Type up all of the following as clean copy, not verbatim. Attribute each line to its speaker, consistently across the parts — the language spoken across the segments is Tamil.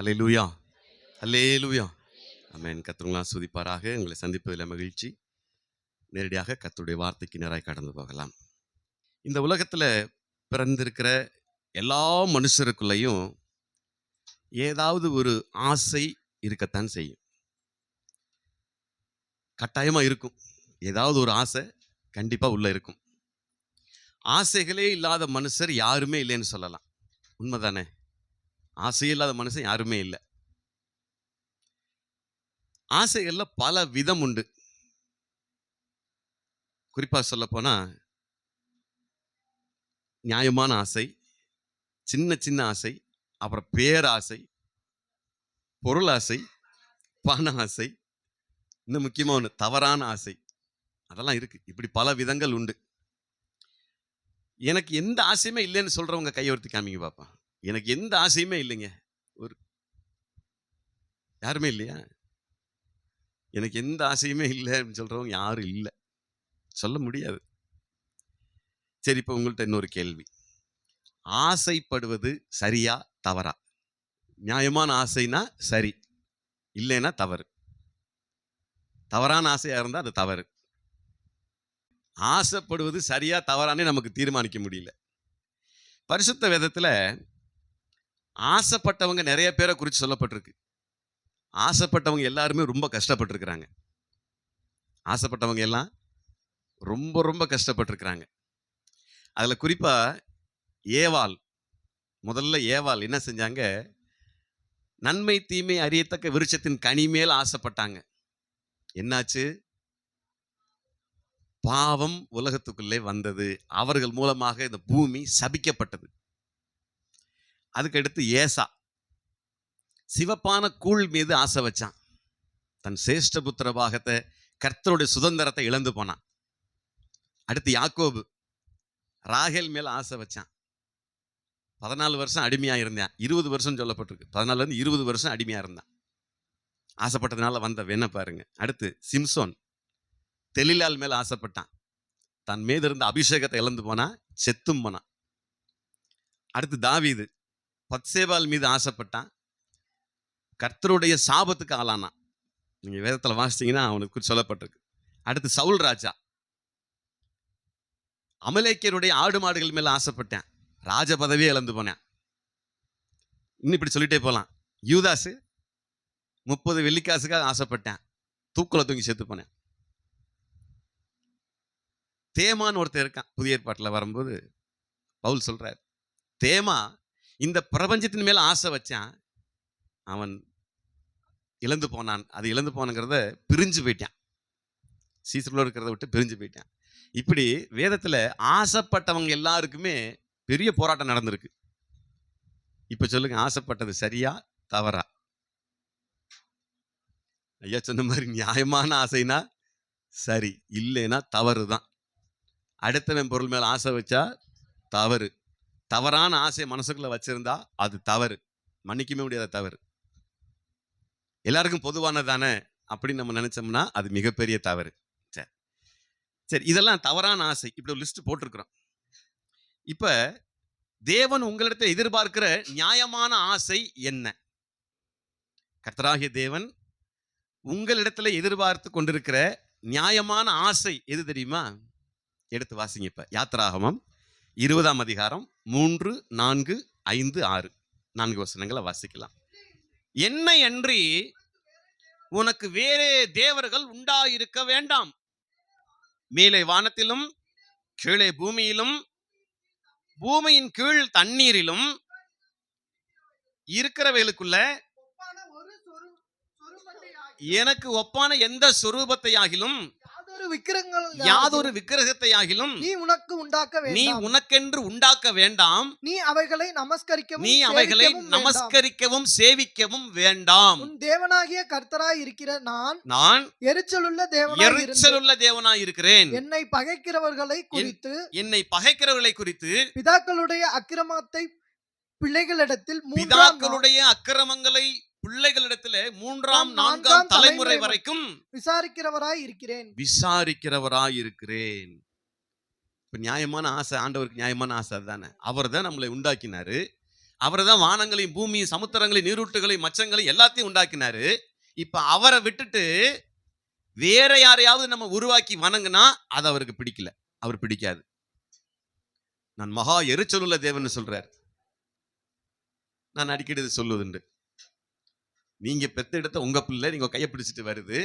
Speaker 1: அல்லேலூயா, அல்லேலூயா. ஆமென். கர்த்தர் ஆசீர்வதிப்பாராக. உங்களை சந்திப்பதில் மகிழ்ச்சி. நேரடியாக கர்த்தருடைய வார்த்தைக்கு நேராய் கடந்து போகலாம். இந்த உலகத்துல பிறந்திருக்கிற எல்லா மனுஷருக்குள்ளேயும் ஏதாவது ஒரு ஆசை இருக்கத்தான் செய்யும். கட்டாயமா இருக்கும். ஏதாவது ஒரு ஆசை கண்டிப்பா உள்ள இருக்கும். ஆசைகளே இல்லாத மனுஷர் யாருமே இல்லைன்னு சொல்லலாம். உண்மைதானே? ஆசையே இல்லாத மனுஷன் யாருமே இல்லை. ஆசைகள்ல பல விதம் உண்டு. குறிப்பா சொல்ல போனா நியாயமான ஆசை, சின்ன சின்ன ஆசை, அப்புறம் பேராசை, பொருள் ஆசை, பண ஆசை, இன்னும் முக்கியமா ஒன்று தவறான ஆசை. அதெல்லாம் இருக்கு. இப்படி பல விதங்கள் உண்டு. எனக்கு எந்த ஆசையுமே இல்லைன்னு சொல்றவங்க கையெழுத்து காமிங்க பாப்பா. எனக்கு எந்த ஆசையுமே இல்லைங்க. ஒரு யாருமே இல்லையா? எனக்கு எந்த ஆசையுமே இல்லைன்னு சொல்றவங்க யாரும் இல்லை. சொல்ல முடியாது. சரி, இப்போ உங்கள்கிட்ட இன்னொரு கேள்வி. ஆசைப்படுவது சரியா தவறா? நியாயமான ஆசைனா சரி, இல்லைன்னா தவறு. தவறான ஆசையா இருந்தா அது தவறு. ஆசைப்படுவது சரியா தவறானே நமக்கு தீர்மானிக்க முடியல. பரிசுத்த வேதத்துல ஆசைப்பட்டவங்க நிறைய பேரை குறித்து சொல்லப்பட்டிருக்கு. ஆசைப்பட்டவங்க எல்லாருமே ரொம்ப கஷ்டப்பட்டிருக்கிறாங்க. ஆசைப்பட்டவங்க எல்லாம் ரொம்ப ரொம்ப கஷ்டப்பட்டிருக்கிறாங்க. அதுல குறிப்பா ஏவாள், முதல்ல ஏவாள் என்ன செஞ்சாங்க? நன்மை தீமை அறியத்தக்க விருட்சத்தின் கனி மேல் ஆசைப்பட்டாங்க. என்னாச்சு? பாவம் உலகத்துக்குள்ளே வந்தது. அவர்கள் மூலமாக இந்த பூமி சபிக்கப்பட்டது. அதுக்கடுத்து ஏசா சிவப்பான கூழ் மீது ஆசை வச்சான். தன் சேஷ்ட புத்திர பாகத்தை, கர்த்தருடைய சுதந்திரத்தை இழந்து போனான். அடுத்து யாக்கோபு ராகேல் மேல ஆசை வச்சான். 14 வருஷம் அடிமையா இருந்தான். 20 வருஷம் சொல்லப்பட்டிருக்கு. 14 20 வருஷம் அடிமையா இருந்தான். ஆசைப்பட்டதுனால வந்த வெண்ண பாருங்க. அடுத்து சிம்சோன் தெலிலால் மேல ஆசைப்பட்டான். தன் மீது இருந்த அபிஷேகத்தை இழந்து போனா, செத்தும் போனான். அடுத்து தாவீது பத்சேபால் மீது ஆசைப்பட்டான். கர்த்தருடைய சாபத்துக்கு ஆளானான். நீங்க வேதத்துல வாசிச்சீங்கன்னா அவனுக்கு சொல்லப்பட்டிருக்கு. அடுத்து சவுல் ராஜா அமலேக்கியருடைய ஆடு மாடுகள் மேல ஆசைப்பட்டேன். ராஜ பதவியே இழந்து போனேன். இன்னும் இப்படி சொல்லிட்டே போலாம். யூதாசு 30 வெள்ளிக்காசுக்காக ஆசைப்பட்டேன். தூக்குல தூங்கி செத்து போனேன். தேமான்னு ஒருத்தர் இருக்கான். புதிய ஏற்பாட்டில் வரும்போது பவுல் சொல்றார், தேமா இந்த பிரபஞ்சத்தின் மேல ஆசை வச்சான், அவன் இழந்து போனான். அது இழந்து போனங்கிறத பிரிஞ்சு போயிட்டான். சீசரில் இருக்கிறத விட்டு பிரிஞ்சு போயிட்டான். இப்படி வேதத்துல ஆசைப்பட்டவங்க எல்லாருக்குமே பெரிய போராட்டம் நடந்திருக்கு. இப்ப சொல்லுங்க, ஆசைப்பட்டது சரியா தவறா? ஐயா சொன்ன மாதிரி நியாயமான ஆசைனா சரி, இல்லைன்னா தவறு தான். அடுத்தவன் பொருள் மேல ஆசை வச்சா தவறு. தவறான ஆசை மனசுக்குள்ள வச்சிருந்தா அது தவறு, மன்னிக்கவே முடியாத தவறு. எல்லாருக்கும் பொதுவானது தானே அப்படின்னு நம்ம நினைச்சோம்னா அது மிகப்பெரிய தவறு. சரி சரி, இதெல்லாம் தவறான ஆசை. இப்படி ஒரு லிஸ்ட் போட்டிருக்கிறோம். இப்ப தேவன் உங்களிடத்தில் எதிர்பார்க்கிற நியாயமான ஆசை என்ன? கர்த்தராகிய தேவன் உங்களிடத்துல எதிர்பார்த்து கொண்டிருக்கிற நியாயமான ஆசை எது தெரியுமா? எடுத்து வாசிங்க. இப்ப யாத்திராகமம் 20ஆம் அதிகாரம் 3, 4, 5, 6 4 வசனங்களை வாசிக்கலாம். என்னை அன்றி உனக்கு வேறே தேவர்கள் உண்டாயிருக்க வேண்டாம். மேலே வானத்திலும் கீழே பூமியிலும் பூமியின் கீழ் தண்ணீரிலும் இருக்கிறவைகளுக்குள்ள எனக்கு ஒப்பான எந்த சொரூபத்தையாகிலும் யாதொரு விக்கிரகத்தையாகிலும் நீ உனக்கென்று உண்டாக்க வேண்டாம்.
Speaker 2: நீ அவைகளை
Speaker 1: நமஸ்கரிக்கவும் சேவிக்கவும் வேண்டாம்.
Speaker 2: உன் தேவனாகிய கர்த்தராய் இருக்கிற
Speaker 1: நான்
Speaker 2: எரிச்சலுள்ள
Speaker 1: தேவனாய் இருக்கிறேன்.
Speaker 2: என்னை பகைக்கிறவர்களை
Speaker 1: குறித்து
Speaker 2: பிதாக்களுடைய அக்கிரமத்தை பிள்ளைகளிடத்தில்
Speaker 1: பிள்ளைகளிடத்திலே 3ஆம் 4ஆம் தலைமுறை வரைக்கும்
Speaker 2: விசாரிக்கிறவராய்
Speaker 1: இருக்கிறேன். இப்ப நியாயமான ஆசை, ஆண்டவருக்கு நியாயமான ஆசை தானே. அவர் தான் நம்மளை உண்டாக்கினாரு. அவர் தான் வானங்களையும் பூமியும் சமுத்திரங்களையும் நீரூற்றுகளையும் மச்சங்களையும் எல்லாத்தையும் உண்டாக்கினாரு. இப்ப அவரை விட்டுட்டு வேற யாரையாவது நம்ம உருவாக்கி வணங்குனா அது அவருக்கு பிடிக்கல, அவர் பிடிக்காது. நான் மகா எரிச்சலுள்ள தேவன் சொல்றார். நான் அடிக்கடி இது சொல்லுவதுண்டு. நீங்க பெத்த எடுத்த உங்க பிள்ளை நீங்க கையை பிடிச்சிட்டு வருது,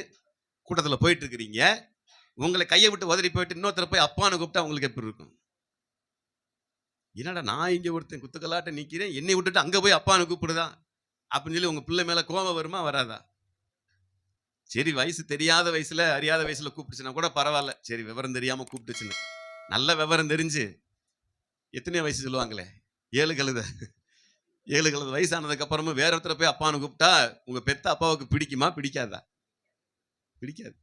Speaker 1: கூட்டத்துல போயிட்டு இருக்கிறீங்க, உங்களை கையை விட்டு உதறி போயிட்டு இன்னொருத்தர போய் அப்பான்னு கூப்பிட்டா உங்களுக்கு எப்படி இருக்கும்? என்னடா நான் இங்க ஒருத்தன் குத்துக்கலாட்ட நிக்கிறேன், என்னை விட்டுட்டு அங்க போய் அப்பான்னு கூப்பிடுதா அப்படின்னு சொல்லி உங்க பிள்ளை மேல கோபம் வருமா வராதா? சரி, வயசு தெரியாத வயசுல அறியாத வயசுல கூப்பிட்டுச்சுன்னா கூட பரவாயில்ல, சரி விவரம் தெரியாம கூப்பிட்டுச்சுன்னு. நல்ல விவரம் தெரிஞ்சு எத்தனை வயசு சொல்லுவாங்களே, 7 கழுத 7 கழுத வயசானதுக்கு அப்புறமும் வேற ஒருத்தர போய் அப்பான்னு கூப்பிட்டா உங்க பெத்த அப்பாவுக்கு பிடிக்குமா பிடிக்காதா? பிடிக்காது.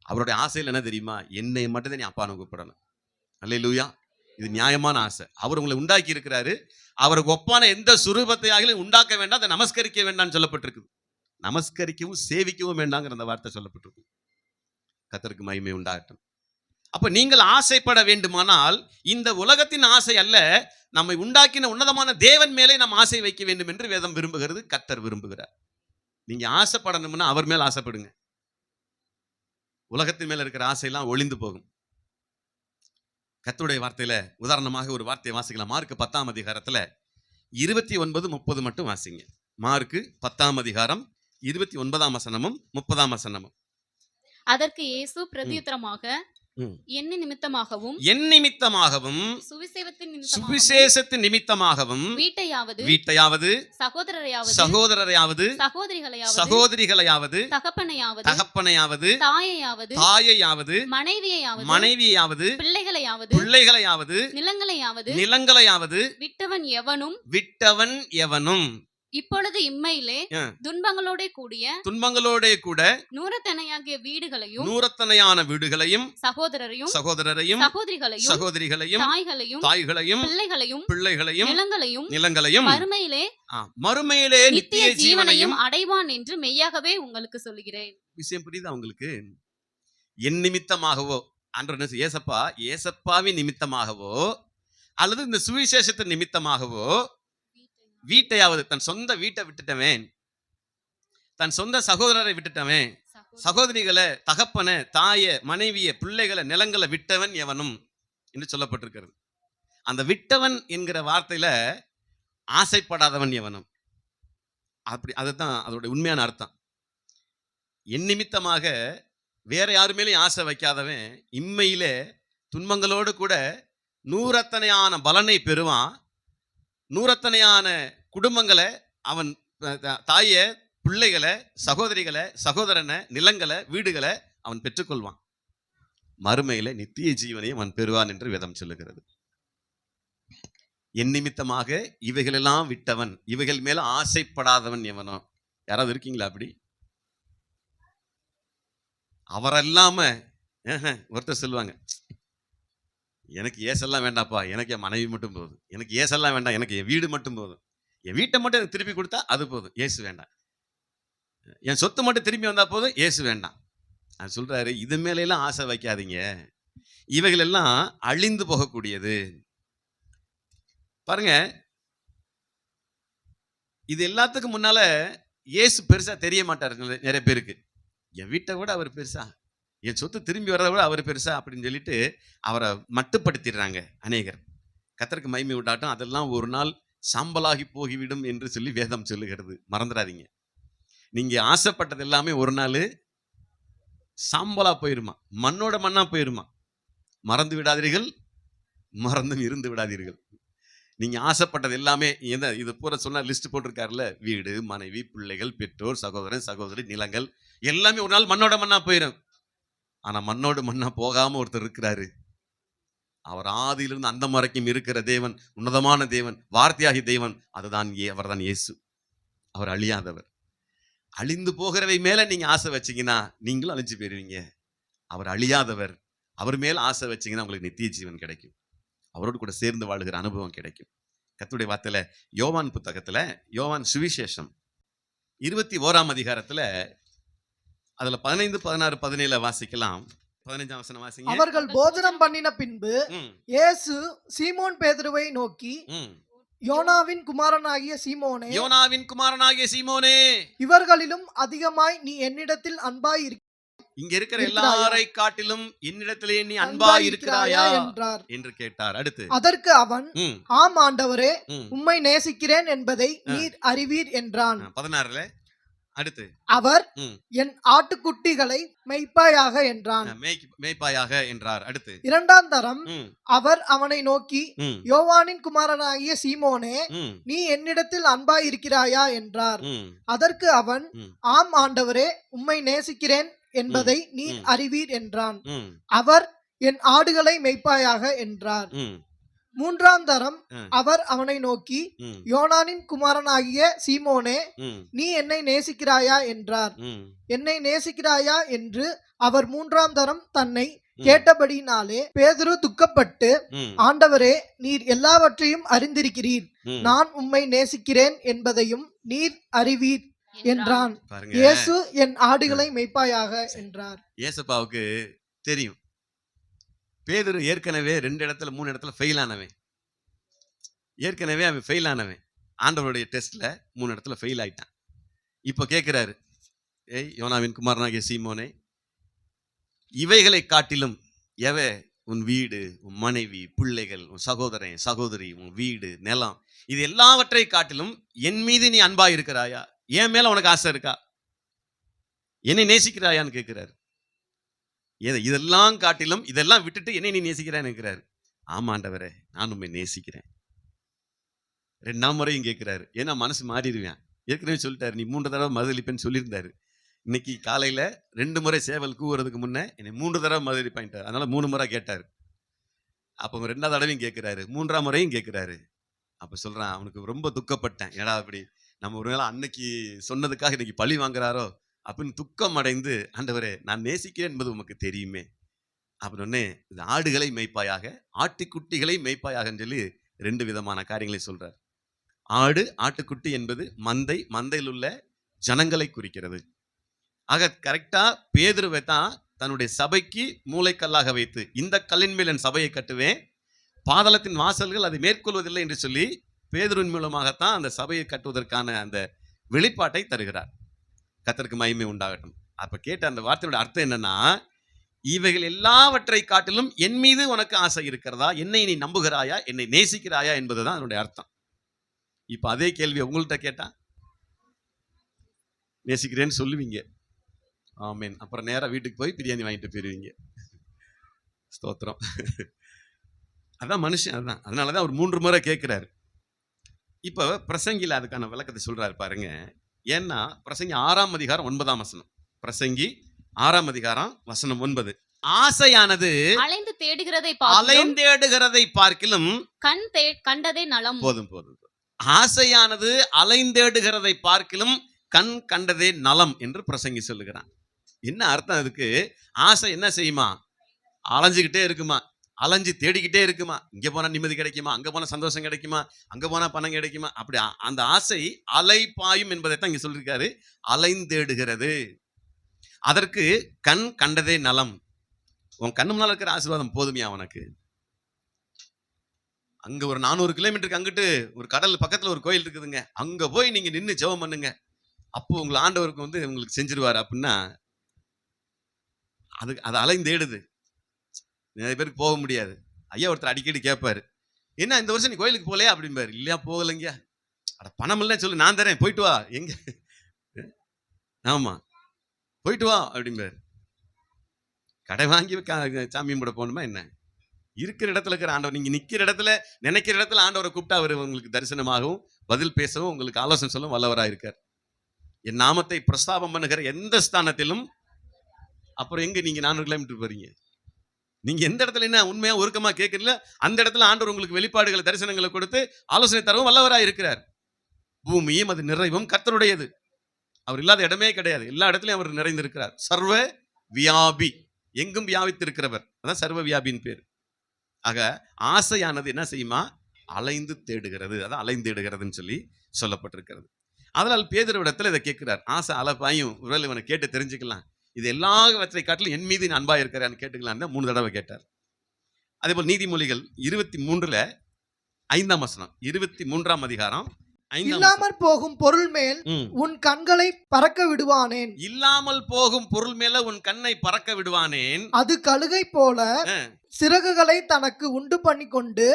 Speaker 1: அவருடைய ஆசையில் என்ன தெரியுமா? என்னை மட்டும் தான் நீ அப்பான்னு கூப்பிடணும். அல்லேலூயா. இது நியாயமான ஆசை. அவர் உங்களை உண்டாக்கி இருக்கிறாரு. அவருக்கு ஒப்பான எந்த சுரூபத்தையாகிலும் உண்டாக்க வேண்டாம், அதை நமஸ்கரிக்க வேண்டாம்னு சொல்லப்பட்டிருக்கு. நமஸ்கரிக்கவும் சேவிக்கவும் வேண்டாங்கிற அந்த வார்த்தை சொல்லப்பட்டிருக்கு. கர்த்தருக்கு மகிமை உண்டாகட்டும். அப்ப நீங்கள் ஆசைப்பட வேண்டுமானால் இந்த உலகத்தின் ஆசை அல்ல, நம்மை உண்டாக்கின உன்னதமான தேவன் மேலே நாம் ஆசை வைக்க வேண்டும் என்று வேதம் விரும்புகிறது, கர்த்தர் விரும்புகிறார். நீங்க ஆசைப்படணும்னா அவர் மேல் ஆசைப்படுங்க. உலகத்தின் மேல இருக்கிற ஆசையெல்லாம் ஒளிந்து போகும். கர்த்தருடைய வார்த்தையில உதாரணமாக ஒரு வார்த்தையை வாசிக்கலாம். மார்க் 10ஆம் அதிகாரத்துல 29, 30 மட்டும் வாசிங்க. மார்க் 10ஆம் அதிகாரம் 29ஆம் வசனமும் 30ஆம் வசனமும்.
Speaker 3: அதற்கு இயேசு பிரதியுத்தரமாக, என் நிமித்தமாகவும்
Speaker 1: என் நிமித்தமாகவும் சுவிசேஷத்தின் நிமித்தமாகவும் வீட்டையாவது சகோதரரையாவது சகோதரிகளையாவது தகப்பனையாவது தாயையாவது மனைவியையாவது பிள்ளைகளையாவது நிலங்களையாவது விட்டவன் எவனும்
Speaker 3: இப்பொழுது இம்மையிலே துன்பங்களோட கூட நூறத்தனையாகிய வீடுகளையும் சகோதரரையும் சகோதரிகளையும் தாய்களையும் பிள்ளைகளையும் நிலங்களையும்
Speaker 1: மறுமையிலே
Speaker 3: நித்திய ஜீவனையும் அடைவான் என்று மெய்யாகவே உங்களுக்கு சொல்லுகிறேன்.
Speaker 1: விஷயம் புரியுதா உங்களுக்கு? என் நிமித்தமாகவோ அன்று ஏசப்பாவின் நிமித்தமாகவோ அல்லது இந்த சுவிசேஷத்தின் நிமித்தமாகவோ வீட்டையாவது, தன் சொந்த வீட்டை விட்டுட்டவன், தன் சொந்த சகோதரரை விட்டுட்டவன், சகோதரிகளை, தகப்பனை, தாய, மனைவிய, பிள்ளைகளை, நிலங்களை விட்டவன் எவனும் என்று சொல்லப்பட்டிருக்கிறது. அந்த விட்டவன் என்கிற வார்த்தையில ஆசைப்படாதவன் எவனும், அப்படி அதுதான் அதோட உண்மையான அர்த்தம். என் நிமித்தமாக வேற யாருமேலையும் ஆசை வைக்காதவன் இம்மையிலே துன்பங்களோடு கூட நூறத்தனையான பலனை பெறுவான். நூறத்தனையான குடும்பங்களை, அவன் தாய, பிள்ளைகளை, சகோதரிகளை, சகோதரனை, நிலங்களை, வீடுகளை அவன் பெற்றுக்கொள்வான். மறுமையில நித்திய ஜீவனையும் அவன் பெறுவான் என்று வேதம் சொல்லுகிறது. என் நிமித்தமாக இவைகளெல்லாம் விட்டவன், இவைகள் மேல ஆசைப்படாதவன் எவனோ? யாராவது இருக்கீங்களா அப்படி? அவரெல்லாம ஒருத்தர் சொல்லுவாங்க, எனக்கு ஏசெல்லாம் வேண்டாப்பா, எனக்கு என் மனைவி மட்டும் போதும், எனக்கு ஏசெல்லாம் வேண்டாம், எனக்கு என் வீடு மட்டும் போதும், என் வீட்டை மட்டும் எனக்கு திருப்பி கொடுத்தா அது போதும், ஏசு வேண்டாம், என் சொத்து மட்டும் திரும்பி வந்தா போதும், ஏசு வேண்டாம். அது சொல்றாரு, இது மேலெல்லாம் ஆசை வைக்காதீங்க, இவைகள் எல்லாம் அழிந்து போகக்கூடியது. பாருங்க, இது எல்லாத்துக்கும் முன்னால ஏசு பெருசா தெரிய மாட்டாரு நிறைய பேருக்கு. என் வீட்டை விட அவர் பெருசா, என் சொத்து திரும்பி வர்றதை விட அவர் பெருசா அப்படின்னு சொல்லிட்டு அவரை மட்டுப்படுத்திடுறாங்க அநேகர். கர்த்தருக்கு மகிமை உண்டாட்டும், அதெல்லாம் ஒரு நாள் சாம்பலாகி போகிவிடும் என்று சொல்லி வேதம் சொல்லுகிறது. மறந்துடாதீங்க, நீங்க ஆசைப்பட்டது எல்லாமே ஒரு நாள் சாம்பலா போயிருமா, மண்ணோட மண்ணா போயிருமா. மறந்து விடாதீர்கள், மறந்தும் இருந்து விடாதீர்கள். நீங்க ஆசைப்பட்டது எல்லாமே இது பூரா சொன்னா லிஸ்ட் போட்டிருக்காருல்ல, வீடு, மனைவி, பிள்ளைகள், பெற்றோர், சகோதரன், சகோதரி, நிலங்கள் எல்லாமே ஒரு நாள் மண்ணோட மண்ணா போயிடும். ஆனா மண்ணோடு மண்ணா போகாம ஒருத்தர் இருக்கிறாரு. அவர் ஆதியிலிருந்து அந்த வரைக்கும் இருக்கிற தேவன், உன்னதமான தேவன், வார்த்தையாகிய தேவன், அதுதான் அவர்தான் இயேசு. அவர் அழியாதவர். அழிந்து போகிறவை மேல நீங்க ஆசை வச்சீங்கன்னா நீங்களும் அழிஞ்சு போயிருவீங்க. அவர் அழியாதவர். அவர் மேல ஆசை வச்சீங்கன்னா உங்களுக்கு நித்திய ஜீவன் கிடைக்கும், அவரோடு கூட சேர்ந்து வாழுகிற அனுபவம் கிடைக்கும். கர்த்தருடைய வார்த்தையில யோவான் புத்தகத்துல, யோவான் சுவிசேஷம் 21ஆம் அதிகாரத்துல அதுல 15, 16, 17 வாசிக்கலாம். 15ஆம் வசனம் வாசிங்க.
Speaker 2: அவர்கள் போஜனம் பண்ணின பின்பு இயேசு சீமோன் பேதுருவை நோக்கி, யோனாவின் குமாரனாகிய சீமோனே,
Speaker 1: யோனாவின் குமாரனாகிய சீமோனே,
Speaker 2: இவர்களிலும் அதிகமாய் நீ என்னிடத்தில் அன்பாய்
Speaker 1: இங்க இருக்கிற
Speaker 2: இருக்கிறாயா?
Speaker 1: எல்லாரை காட்டிலும் என்னிடத்திலே நீ அன்பாய் இருக்கிறாயா
Speaker 2: என்றார்.
Speaker 1: என்று கேட்டார். அடுத்து
Speaker 2: அதற்கு அவன்,
Speaker 1: ம்,
Speaker 2: ஆம் ஆண்டவரே,
Speaker 1: ம்.
Speaker 2: உம்மை நேசிக்கிறேன் என்பதை நீர் அறிவீர் என்றான்.
Speaker 1: 16ல அடுத்து
Speaker 2: அவர்,
Speaker 1: ம்.
Speaker 2: என் ஆட்டுக்குட்டிகளை மெய்ப்பாயாக என்றான்.
Speaker 1: மேய்ப்பாயாக என்றார். அடுத்து
Speaker 2: இரண்டாம் தரம்
Speaker 1: ம்,
Speaker 2: அவர் அவனை நோக்கி,
Speaker 1: ம்,
Speaker 2: யோவானின் குமாரனாகிய சீமோனே,
Speaker 1: ம்,
Speaker 2: நீ என்னிடத்தில் அன்பாய் இருக்கிறாயா என்றார்.
Speaker 1: ம்,
Speaker 2: அதற்கு அவன்,
Speaker 1: ம்.
Speaker 2: ஆம் ஆண்டவரே, உம்மை நேசிக்கிறேன் என்பதை நீர்
Speaker 1: ம்.
Speaker 2: அறிவீர் என்றான்.
Speaker 1: ம்,
Speaker 2: அவர், என் ஆடுகளை மெய்ப்பாயாக என்றார்.
Speaker 1: ம்,
Speaker 2: மூன்றாம் தரம்
Speaker 1: ம்.
Speaker 2: அவர் அவனை நோக்கி,
Speaker 1: ம்,
Speaker 2: யோனானின் குமாரனாகிய சீமோனே,
Speaker 1: ம்,
Speaker 2: நீ என்னை நேசிக்கிறாயா என்றார்.
Speaker 1: ம்,
Speaker 2: என்னை நேசிக்கிறாயா என்று அவர் மூன்றாம் தரம் தன்னை
Speaker 1: ம்.
Speaker 2: கேட்டபடினாலே பேதுரு துக்கப்பட்டு,
Speaker 1: ம்,
Speaker 2: ஆண்டவரே, நீர் எல்லாவற்றையும் அறிந்திருக்கிறீர்,
Speaker 1: ம்.
Speaker 2: நான் உம்மை நேசிக்கிறேன் என்பதையும் நீர் அறிவீர் என்றான்.
Speaker 1: பாருங்க,
Speaker 2: இயேசு, என் ஆடுகளை மெய்ப்பாயாக என்றார்.
Speaker 1: ஏசப்பாவுக்கு தெரியும் பேதுரு ஏற்கனவே 2 இடத்துல 3 இடத்துல ஃபெயில் ஆனவன். ஏற்கனவே அவன் ஃபெயில் ஆனவன். ஆண்டவருடைய டெஸ்ட்ல 3 இடத்துல ஃபெயில் ஆயிட்டான். இப்போ கேட்கிறாரு, ஏய் யோனாவின் குமாரனாகிய சீமோனே, இவைகளை காட்டிலும் உன் வீடு, உன் மனைவி, பிள்ளைகள், உன் சகோதரன் சகோதரி, உன் வீடு நிலம், இது எல்லாவற்றை காட்டிலும் என் மீது நீ அன்பா இருக்கிறாயா? என் மேல உனக்கு ஆசை இருக்கா? என்னை நேசிக்கிறாயான்னு கேட்கிறாரு. இதெல்லாம் காட்டிலும் இதெல்லாம் விட்டுட்டு என்னை நீ நேசிக்கிறான்னு கேட்கிறாரு. ஆமாண்டவரே, நான் உண்மை நேசிக்கிறேன். 2ஆம் முறையும் கேட்கிறாரு. ஏன்னா மனசு மாறிடுவேன். ஏற்கனவே சொல்லிட்டாரு, நீ 3 தடவை மறுதளிப்பேன்னு சொல்லியிருந்தாரு. இன்னைக்கு காலையில 2 முறை சேவல் கூவுறதுக்கு முன்ன என்னை 3 தடவை மறுதளிப்பான்ட்டார். அதனால 3 முறை கேட்டாரு. அப்போ 2ஆவது தடவையும் கேட்கிறாரு, 3ஆம் முறையும் கேட்கிறாரு. அப்ப சொல்றான், அவனுக்கு ரொம்ப துக்கப்பட்டேன். ஏடா அப்படி நம்ம ஒரு வேளை அன்னைக்கு சொன்னதுக்காக இன்னைக்கு பழி வாங்குறாரோ அப்படின்னு துக்கம் அடைந்து, ஆண்டவரே, நான் நேசிக்கிறேன் என்பது உமக்கு தெரியுமே அப்படின்னு இது ஆடுகளை மேய்ப்பாயாக, ஆட்டுக்குட்டிகளை மேய்ப்பாயாகன்னு சொல்லி 2 விதமான காரியங்களை சொல்றார். ஆடு, ஆட்டுக்குட்டி என்பது மந்தை, மந்தையில் உள்ள ஜனங்களை குறிக்கிறது. ஆக கரெக்டா பேதுருவை தான் தன்னுடைய சபைக்கு மூளைக்கல்லாக வைத்து, இந்த கல்லின் மேல் என் சபையை கட்டுவேன், பாதாளத்தின் வாசல்கள் அதை மேற்கொள்வதில்லை என்று சொல்லி பேதுருவின் மூலமாகத்தான் அந்த சபையை கட்டுவதற்கான அந்த வெளிப்பாட்டை தருகிறார். கர்த்தருக்கு மகிமை உண்டாகட்டும். அப்ப கேட்ட அந்த வார்த்தையோட அர்த்தம் என்னன்னா, இவைகள் எல்லாவற்றை காட்டிலும் என் மீது உனக்கு ஆசை இருக்கிறதா, என்னை நீ நம்புகிறாயா, என்னை நேசிக்கிறாயா என்பதுதான் அதனுடைய அர்த்தம். இப்ப அதே கேள்வி உங்கள்கிட்ட கேட்டா நேசிக்கிறேன்னு சொல்லுவீங்க. ஆமேன். அப்புறம் நேரா வீட்டுக்கு போய் பிரியாணி வாங்கிட்டு போயிருவீங்க. ஸ்தோத்திரம். அதான் மனுஷன். அதான் அதனாலதான் அவர் 3 முறை கேட்கிறாரு. இப்ப பிரசங்கில அதுக்கான விளக்கத்தை சொல்றாரு பாருங்க. ஏன்னா பிரசங்கி 6ஆம் அதிகாரம் 9ஆம் வசனம். பிரசங்கி 6ஆம் அதிகாரம் வசனம் 9. ஆசையானது
Speaker 3: அலைந்து தேடுகிறதை பார்க்கிலும்
Speaker 1: அலைந்தேடுகிறதை பார்க்கிலும்
Speaker 3: கண்டதே நலம்.
Speaker 1: போதும். ஆசையானது அலைந்தேடுகிறதை பார்க்கிலும் கண் கண்டதே நலம் என்று பிரசங்கி சொல்லுகிறான். என்ன அர்த்தம் அதுக்கு? ஆசை என்ன செய்யுமா? அலைஞ்சுக்கிட்டே இருக்குமா, அலைஞ்சு தேடிக்கிட்டே இருக்குமா. இங்க போனா நிம்மதி கிடைக்குமா, அங்க போனா சந்தோஷம் கிடைக்குமா, அங்க போனா பணம் கிடைக்குமா, அப்படி அந்த ஆசை அலை பாயும் என்பதைத்தான் இங்க சொல்லிருக்காரு. அலைந்தேடுகிறது. அதற்கு கண் கண்டதே நலம். உன் கண்ணு முன்னால இருக்கிற ஆசீர்வாதம் போதுமையா உனக்கு? அங்க ஒரு 400 கிலோமீட்டருக்கு அங்கிட்டு ஒரு கடல் பக்கத்துல ஒரு கோயில் இருக்குதுங்க, அங்க போய் நீங்க நின்று ஜெபம் பண்ணுங்க, அப்போ உங்களை ஆண்டவருக்கு உங்களுக்கு செஞ்சிருவாரு அப்படின்னா அது அலைந்தேடுது. நிறைய பேருக்கு போக முடியாது. ஐயா ஒருத்தர் அடிக்கடி கேட்பாரு, என்ன இந்த வருஷம் நீ கோயிலுக்கு போகலையா அப்படிம்பாரு. இல்லையா, போகலைங்க. அட பணம் இல்லை சொல்லு, நான் தரேன், போயிட்டு வா. எங்க? ஆமா, போயிட்டு வா அப்படிம்பாரு. கடை வாங்கி சாமி கும்பிட போகணுமா என்ன? இருக்கிற இடத்துல இருக்கிற ஆண்டவர், நீங்க நிக்கிற இடத்துல நினைக்கிற இடத்துல ஆண்டவரை கூப்பிட்டா அவர் உங்களுக்கு தரிசனமாகவும் பதில் பேசவும் உங்களுக்கு ஆலோசனை சொல்ல வல்லவராக இருக்கார். என் நாமத்தை பிரஸ்தாபம் பண்ணுகிற எந்த ஸ்தானத்திலும், அப்புறம் எங்க நீங்க 400 கிலோமீட்டர் போறீங்க? நீங்க எந்த இடத்துல என்ன உண்மையா ஒருக்கமா கேட்கறீங்களோ அந்த இடத்துல ஆண்டவர் உங்களுக்கு வெளிப்பாடுகளை தரிசனங்களை கொடுத்து ஆலோசனை தரவும் வல்லவராக இருக்கிறார். பூமியும் அது நிறைவும் கர்த்தருடையது. அவர் இல்லாத இடமே கிடையாது. எல்லா இடத்துலயும் அவர் நிறைந்திருக்கிறார். சர்வ வியாபி, எங்கும் வியாபித்திருக்கிறவர். அதான் சர்வ வியாபியின் பேர். ஆக ஆசையானது என்ன செய்யுமா? அலைந்து தேடுகிறது. அதான் அலைந்தேடுகிறதுன்னு சொல்லி சொல்லப்பட்டிருக்கிறது. அதனால் பேதுருவிடத்துல இதை கேட்கிறார். ஆசை அலப்பாயும் ஒருவேளை இவனை கேட்டு தெரிஞ்சுக்கலாம், இது எல்லாவற்றை காட்டிலும் என் மீது அன்பா இருக்கிறான்னு கேட்டுக்கலான்னு 3 தடவை கேட்டார். அதே போல் நீதிமொழிகள் 23 5ஆம் வசனம், 23ஆம் அதிகாரம் 5ஆம் வசனம்.
Speaker 2: இல்லாமற் போகும் பொருள் மேல் உன் கண்களை பறக்க விடுவானேன்.
Speaker 1: இல்லாமல் போகும் பொருள் மேல உன் கண்ணை பறக்க விடுவானேன்.
Speaker 2: அது கழுகை போல சிறகுகளை தனக்கு உண்டு பண்ணி கொண்டு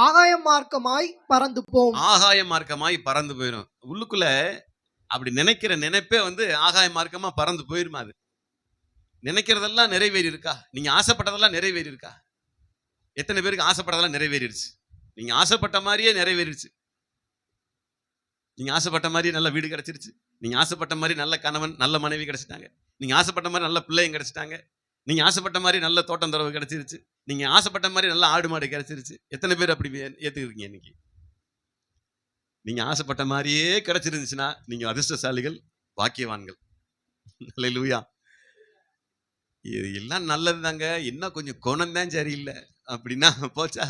Speaker 2: ஆகாய மார்க்கமாய் பறந்து போம்.
Speaker 1: ஆகாய மார்க்கமாய் பறந்து போயிடும். உள்ளுக்குள்ள அப்படி நினைக்கிற நினைப்பே ஆகாய மார்க்கமா பறந்து போயிருமா? அது நினைக்கிறதெல்லாம் நிறைவேறி இருக்கா? நீங்க ஆசைப்பட்டதெல்லாம் நிறைவேறி இருக்கா? எத்தனை பேருக்கு ஆசைப்பட்டதெல்லாம் நிறைவேறிடுச்சு? நீங்க ஆசைப்பட்ட மாதிரியே நிறைவேறிடுச்சு. நீங்க ஆசைப்பட்ட மாதிரி நல்ல வீடு கிடைச்சிருச்சு. நீங்க ஆசைப்பட்ட மாதிரி நல்ல கணவன் நல்ல மனைவி கிடைச்சிட்டாங்க. நீங்க ஆசைப்பட்ட மாதிரி நல்ல பிள்ளைங்க கிடைச்சிட்டாங்க. நீங்க ஆசைப்பட்ட மாதிரி நல்ல தோட்டம் துறவு கிடைச்சிருச்சு. நீங்க ஆசைப்பட்ட மாதிரி நல்ல ஆடு மாடு கிடைச்சிருச்சு. எத்தனை பேர் அப்படி ஏத்துக்கிறீங்க? இன்னைக்கு நீங்க ஆசைப்பட்ட மாதிரியே கிடைச்சிருந்துச்சுன்னா நீங்க அதிர்ஷ்டசாலிகள், பாக்கியவான்கள். அல்லேலூயா. இது எல்லாம் நல்லது தாங்க, இன்னும் கொஞ்சம் குணம் தான் சரியில்லை அப்படின்னா போச்சா?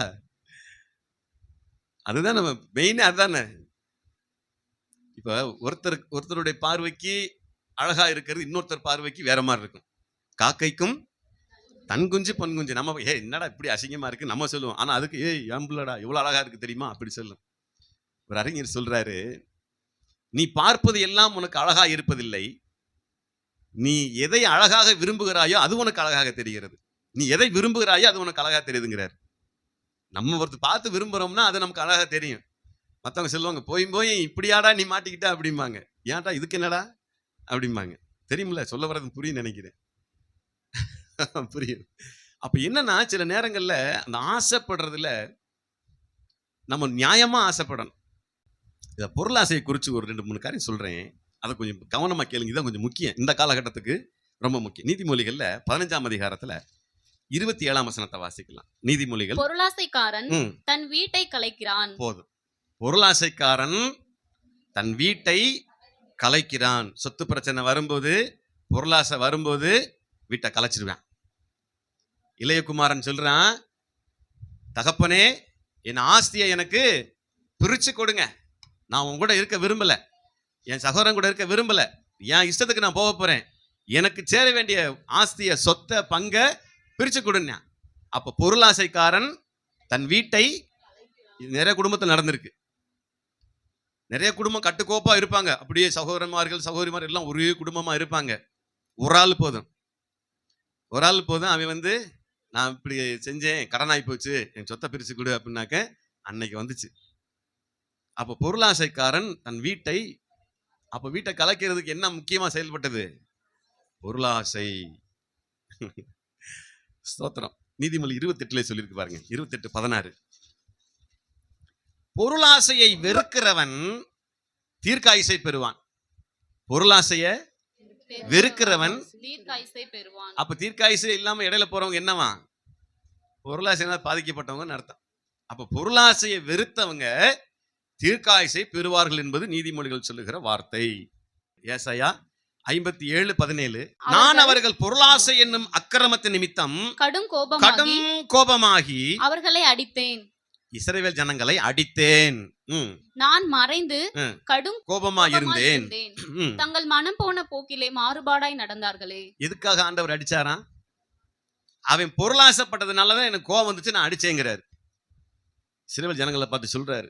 Speaker 1: அதுதான் நம்ம மெயினே. அதுதானே இப்ப ஒருத்தருடைய பார்வைக்கு அழகா இருக்கிறது இன்னொருத்தர் பார்வைக்கு வேற மாதிரி இருக்கும். காக்கைக்கும் தன் குஞ்சு பொன் குஞ்சு. நம்ம என்னடா இப்படி அசிங்கமா இருக்கு நம்ம சொல்லுவோம். ஆனா அதுக்கு ஏம்புலடா இவ்வளவு அழகா இருக்கு தெரியுமா அப்படி சொல்லும். ஒரு அறிஞர் சொல்றாரு, நீ பார்ப்பது எல்லாம் உனக்கு அழகா இருப்பதில்லை, நீ எதை அழகாக விரும்புகிறாயோ அது உனக்கு அழகாக தெரிகிறது. நீ எதை விரும்புகிறாயோ அது உனக்கு அழகா தெரியுதுங்கிறார். நம்ம ஒருத்தர் பார்த்து விரும்புறோம்னா அது நமக்கு அழகா தெரியும். மற்றவங்க சொல்லுவாங்க, போய் இப்படியாடா நீ மாட்டிக்கிட்ட அப்படிம்பாங்க. ஏன்டா இதுக்கு என்னடா அப்படிம்பாங்க. தெரியுமில்ல சொல்ல வர்றது புரியும் நினைக்கிறேன். புரியும். அப்ப என்னன்னா சில நேரங்கள்ல அந்த ஆசைப்படுறதுல நம்ம நியாயமா ஆசைப்படணும். இதை பொருளாசையை குறித்து ஒரு 2-3 காரியம் சொல்றேன். அதை கொஞ்சம் கவனமா கேளுங்க. இதான் கொஞ்சம் முக்கியம், இந்த காலகட்டத்துக்கு ரொம்ப முக்கியம். நீதிமொழிகள்ல 15ஆம் அதிகாரத்துல 27ஆம் வசனத்தை வாசிக்கலாம். நீதிமொழிகள்.
Speaker 3: பொருளாசைக்காரன் தன் வீட்டை கலைக்கிறான்.
Speaker 1: போதும். பொருளாசைக்காரன் தன் வீட்டை கலைக்கிறான். சொத்து பிரச்சனை வரும்போது, பொருளாசை வரும்போது வீட்டை கலைச்சிருவேன். இளையகுமாரன் சொல்றான், தகப்பனே என் ஆஸ்தியை எனக்கு பிரிச்சு கொடுங்க. நான் உன் கூட இருக்க விரும்பல, என் சகோதரன் கூட இருக்க விரும்பல, என் இஷ்டத்துக்கு நான் போக போறேன். எனக்கு சேர வேண்டிய ஆஸ்திய சொத்தை பங்க பிரிச்சு கொடுங்க. அப்ப பொருளாசைக்காரன் தன் வீட்டை, நிறைய குடும்பத்தில் நடந்திருக்கு. நிறைய குடும்பம் கட்டுக்கோப்பா இருப்பாங்க. அப்படியே சகோதரன்மார்கள் சகோதரிமார் எல்லாம் ஒரே குடும்பமா இருப்பாங்க. ஒரு ஆள் போதும், ஒரு ஆள் போதும். அவன் நான் இப்படி செஞ்சேன், கடனாய் போச்சு, என் சொத்தை பிரிச்சு கொடு அப்படின்னாக்க அன்னைக்கு வந்துச்சு. அப்ப பொருளாசைக்காரன் தன் வீட்டை, அப்ப வீட்டை கலைக்கிறதுக்கு என்ன முக்கியமா செயல்பட்டது? பொருளாசை. ஸ்தோத்திரம். நீதிமொழி 28 சொல்லியிருக்கு பாருங்க, 28:16. பொருளாசையை வெறுக்கிறவன் தீர்க்காயுசை பெறுவான். பொருளாசைய வெறுக்கிறவன்
Speaker 3: தீர்க்காயுசை பெறுவான்.
Speaker 1: அப்ப தீர்க்காயுசை இல்லாம இடையில போறவங்க என்னவா? பொருளாசையினால் பாதிக்கப்பட்டவங்க அர்த்தம். அப்ப பொருளாசையை வெறுத்தவங்க தீர்க்காயுசை பெறுவார்கள் என்பது நீதிமொழிகள் சொல்லுகிற வார்த்தை. ஏசாயா 57:17. நான் அவர்கள் பொருளாசை என்னும் அக்கிரமத்தின் நிமித்தம்
Speaker 3: கடும்
Speaker 1: கோபமாகி
Speaker 3: அவர்களை அடித்தேன்.
Speaker 1: இஸ்ரவேல் ஜனங்களை அடித்தேன்.
Speaker 3: நான் மறைந்து கடும்
Speaker 1: கோபமா இருந்தேன்.
Speaker 3: தங்கள் மனம் போன போக்கிலே மாறுபாடாய் நடந்தார்களே.
Speaker 1: எதுக்காக ஆண்டவர் அடிச்சாராம்? அவன் பொருளாசைப்பட்டதுனாலதான் எனக்கு கோபம் வந்துச்சு, நான் அடிச்சேங்கிறாரு. இஸ்ரவேல் ஜனங்களை பார்த்து சொல்றாரு,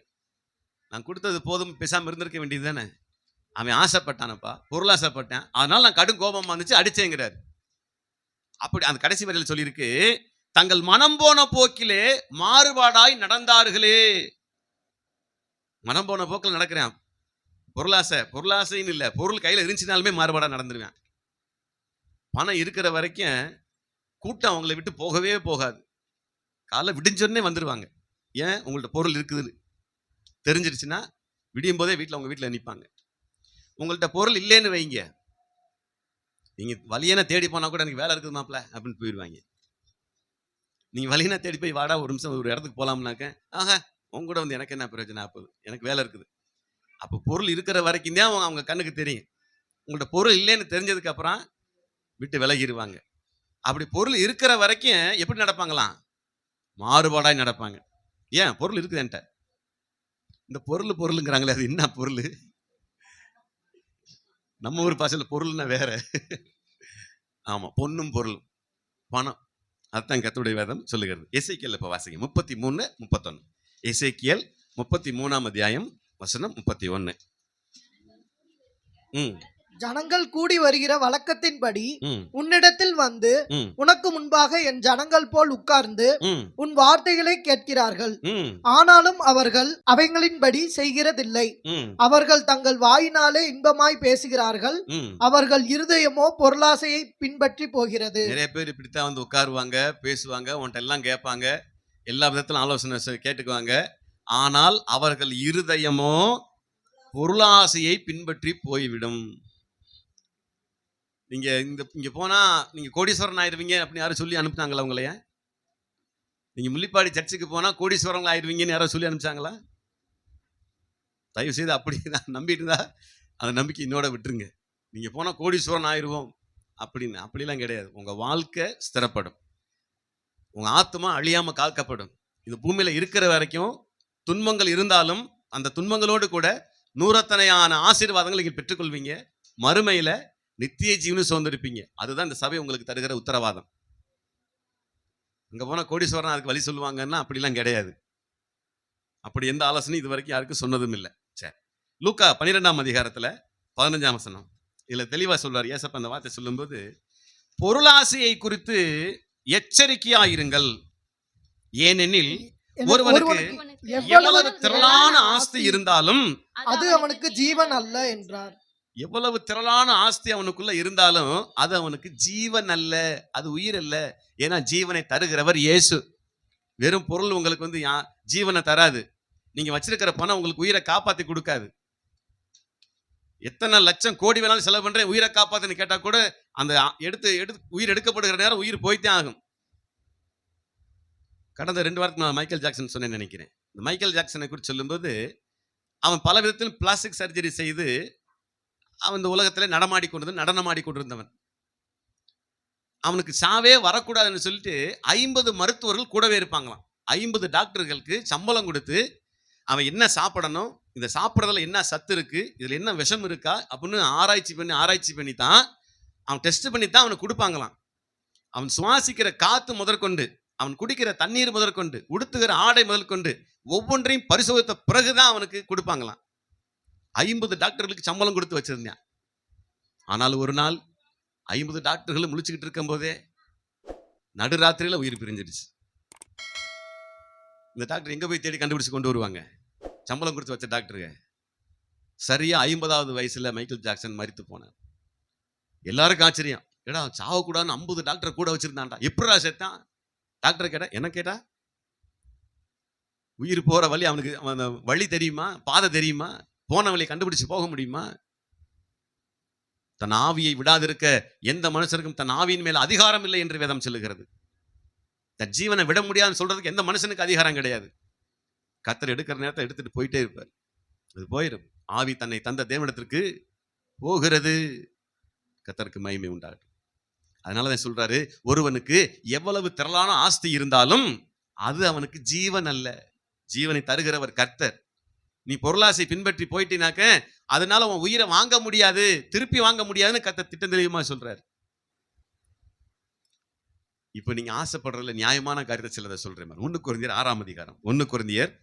Speaker 1: நான் கொடுத்தது போதும், பேசாம இருந்திருக்க வேண்டியது தானே. அவன் ஆசைப்பட்டானப்பா, பொருளாசைப்பட்டான், அதனால நான் கடும் கோபம் வந்துச்சு அடிச்சேங்கிறாரு. அப்படி அந்த கடைசி வரையில் சொல்லியிருக்கு, தங்கள் மனம் போன போக்கிலே மாறுபாடாய் நடந்தார்களே. மனம் போன போக்கில் நடக்கிறேன். பொருளாசைன்னு இல்லை, பொருள் கையில் இருந்துச்சுனாலுமே மாறுபாடா நடந்துருவேன். பணம் இருக்கிற வரைக்கும் கூட்டம் அவங்களை விட்டு போகவே போகாது. காலை விடிஞ்சோடனே வந்துடுவாங்க. ஏன்? உங்கள்ட்ட பொருள் இருக்குதுன்னு தெரிஞ்சிருச்சுன்னா விடியும் போதே வீட்டில் உங்க வீட்டில் நிற்பாங்க. உங்கள்ட்ட பொருள் இல்லைன்னு வைங்க, நீங்க வழியன தேடி போனா கூட எனக்கு வேலை இருக்குது மாப்பிள்ள அப்படின்னு போயிடுவாங்க. நீங்க வழியனா தேடி போய் வாடா ஒரு நிமிஷம் ஒரு இடத்துக்கு போலாம்னாக்க, ஆஹா உங்க கூட எனக்கு என்ன பிரயோஜனம் ஆகுது, எனக்கு வேலை இருக்குது. அப்போ பொருள் இருக்கிற வரைக்கும் தான் அவங்க கண்ணுக்கு தெரியும். உங்கள்ட்ட பொருள் இல்லைன்னு தெரிஞ்சதுக்கு அப்புறம் விட்டு விலகிடுவாங்க. அப்படி பொருள் இருக்கிற வரைக்கும் எப்படி நடப்பாங்களாம்? மாறுபாடாய் நடப்பாங்க. ஏன்? பொருள் இருக்குது என்கிட்ட. இந்த பொருளுங்கிறாங்களே, அது என்ன பொருள்? நம்ம ஊர் பாசையில் பொருள்னா வேற. ஆமா, பொன்னும் பொருளும், பணம். அதுதான் கர்த்தருடைய வேதம் சொல்லுகிறது. எசேக்கியேல் இப்ப வாசிங்க 33:31. எசேக்கியேல் 33ஆம் அத்தியாயம் வசனம் 31. ம்
Speaker 2: ஜனங்கள் கூடி வருகிற வழக்கத்தின்படி
Speaker 1: ம்
Speaker 2: உன்னிடத்தில் வந்து
Speaker 1: ம்
Speaker 2: உனக்கு முன்பாக என் ஜனங்கள் போல் உட்கார்ந்து
Speaker 1: ம்
Speaker 2: உன் வார்த்தைகளை கேட்கிறார்கள்.
Speaker 1: ம்
Speaker 2: ஆனாலும் அவர்கள் அவைகளின்படி செய்கிறதில்லை.
Speaker 1: ம்
Speaker 2: அவர்கள் தங்கள் வாயினாலே இன்பமாய் பேசுகிறார்கள்.
Speaker 1: ம்
Speaker 2: அவர்கள் இருதயமோ பொருளாசையை பின்பற்றி போகிறது.
Speaker 1: நிறைய பேர் இப்படித்தான் வந்து உட்காருவாங்க, பேசுவாங்க, உன்கிட்ட எல்லாம் கேட்பாங்க, எல்லா விதத்திலும் ஆலோசனை கேட்டுக்குவாங்க. ஆனால் அவர்கள் இருதயமோ பொருளாசையை பின்பற்றி போய்விடும். நீங்க இங்க போனா நீங்க கோடீஸ்வரன் ஆயிருவீங்க அப்படின்னு யாரும் சொல்லி அனுப்புனாங்களா உங்களைய? நீங்க முள்ளிப்பாடி சர்ச்சுக்கு போனா கோடீஸ்வரன் ஆயிருவீங்கன்னு யாரும் சொல்லி அனுப்பிச்சாங்களா? தயவு செய்து அப்படி நான் நம்பிட்டு இருந்தா அந்த நம்பிக்கை இன்னோட விட்டுருங்க. நீங்க போனா கோடீஸ்வரன் ஆயிருவோம் அப்படின்னு அப்படிலாம் கிடையாது. உங்க வாழ்க்கை ஸ்திரப்படும், உங்க ஆத்மா அழியாம காக்கப்படும். இது பூமியில இருக்கிற வரைக்கும் துன்பங்கள் இருந்தாலும் அந்த துன்பங்களோடு கூட நூறத்தனையான ஆசீர்வாதங்கள் நீங்க பெற்றுக்கொள்வீங்க. மறுமையில நித்திய ஜீவனை சுதந்திரிப்பீங்க. அதுதான் இந்த சபை உங்களுக்கு தருகிற உத்தரவாதம். அங்க போனா கோடீஸ்வரன் அதுக்கு வழி சொல்லுவாங்கன்னா அப்படிலாம் கிடையாது. அப்படி எந்த ஆலோசனையும் இது வரைக்கும் யாருக்கும் சொன்னதும் இல்லை. சரி, லூக்கா 12ஆம் அதிகாரத்துல 15ஆம் வசனம் இதுல தெளிவா சொல்றாரு. ஏசப்பா அந்த வார்த்தை சொல்லும்போது, பொருளாசையை குறித்து எச்சரிக்கையாயிருங்கள், ஏனெனில் ஒருவனுக்கு எவ்வளவு திரளான ஆஸ்தி இருந்தாலும்
Speaker 2: அது அவனுக்கு ஜீவன் அல்ல என்றார்.
Speaker 1: எவ்வளவு திரளான ஆஸ்தி அவனுக்குள்ள இருந்தாலும் அது அவனுக்கு ஜீவன் அல்ல, அது உயிர் அல்ல. ஏன்னா ஜீவனை தருகிறவர் இயேசு. வெறும் பொருள் உங்களுக்கு வந்து ஜீவனை தராது. நீங்க வச்சிருக்கிற பணம் உங்களுக்கு உயிரை காப்பாத்தி கொடுக்காது. எத்தனை லட்சம் கோடி வேணாலும் செலவு பண்றேன் உயிரை காப்பாத்துன்னு கேட்டா கூட அந்த உயிர் எடுக்கப்படுகிற நேரம் உயிர் போய்த்தே ஆகும். கடந்த 2 வாரத்துக்கு நான் மைக்கேல் ஜாக்சன் சொன்னேன்னு நினைக்கிறேன். இந்த மைக்கேல் ஜாக்சனை குறித்து சொல்லும்போது, அவன் பல விதத்தில் பிளாஸ்டிக் சர்ஜரி செய்து அவன் இந்த உலகத்தில் நடனமாடிக்கொண்டிருந்தவன். அவனுக்கு சாவே வரக்கூடாதுன்னு சொல்லிட்டு 50 மருத்துவர்கள் கூடவே இருப்பாங்களாம். 50 டாக்டர்களுக்கு சம்பளம் கொடுத்து அவன் என்ன சாப்பிடணும், இந்த சாப்பிட்றதுல என்ன சத்து இருக்கு, இதுல என்ன விஷம் இருக்கா அப்படின்னு ஆராய்ச்சி பண்ணி தான் அவன் டெஸ்ட் பண்ணி தான் அவனுக்கு கொடுப்பாங்களாம். அவன் சுவாசிக்கிற காத்து முதற்கொண்டு, அவன் குடிக்கிற தண்ணீர் முதற்கொண்டு, உடுத்துகிற ஆடை முதற்கொண்டு ஒவ்வொன்றையும் பரிசோதித்த பிறகுதான் அவனுக்கு கொடுப்பாங்களாம். 50 டாக்டர்களுக்கு சம்பளம் கொடுத்து வச்சிருந்தான். ஆனால் ஒரு நாள் 50 டாக்டர்களும் முழிச்சுக்கிட்டு இருக்கும் போதே நடுராத்திரியில உயிர் பிரிஞ்சிடுச்சு. இந்த டாக்டர் எங்க போய் தேடி கண்டுபிடிச்சு கொண்டு வருவாங்க? சம்பளம் கொடுத்து வச்ச டாக்டருங்க. சரியா 50வது வயசுல மைக்கேல் ஜாக்சன் மரித்து போனார். எல்லாருக்கும் ஆச்சரியம். ஏடா சாவக்கூடாதுன்னு 50 டாக்டர் கூட வச்சிருந்தான்டா, எப்படா செத்தான்? டாக்டர் கேட்டா, என்ன கேட்டா, உயிர் போற வழி அவனுக்கு வழி தெரியுமா, பாதை தெரியுமா, போன வழியை கண்டுபிடிச்சு போக முடியுமா? தன் ஆவியை விடாதிருக்க எந்த மனுஷருக்கும் தன் ஆவியின் மேல அதிகாரம் இல்லை என்று வேதம் சொல்லுகிறது. தன் ஜீவனை விட முடியாதுன்னு சொல்றதுக்கு எந்த மனுஷனுக்கு அதிகாரம் கிடையாது. கர்த்தர் எடுக்கிற நேரத்தை எடுத்துட்டு போயிட்டே இருப்பார். அது போயிடும். ஆவி தன்னை தந்த தேவனிடத்திற்கு போகிறது. கர்த்தருக்கு மகிமை உண்டாகட்டும். அதனாலதான் சொல்றாரு, ஒருவனுக்கு எவ்வளவு திரளான ஆஸ்தி இருந்தாலும் அது அவனுக்கு ஜீவன் அல்ல. ஜீவனை தருகிறவர் கர்த்தர். நீ பொருளாசை பின்பற்றி போயிட்டினாக்க அதனால உன் உயிரை வாங்க முடியாது, திருப்பி வாங்க முடியாதுன்னு கர்த்தர் திட்டம் தெளிவா சொல்றாரு. இப்ப நீங்க ஆசைப்படுறதுல நியாயமான காரியத்தை சிலதை சொல்றேன். 1 கொரிந்தியர் 6ஆம் அதிகாரம் 1 கொரிந்தியர்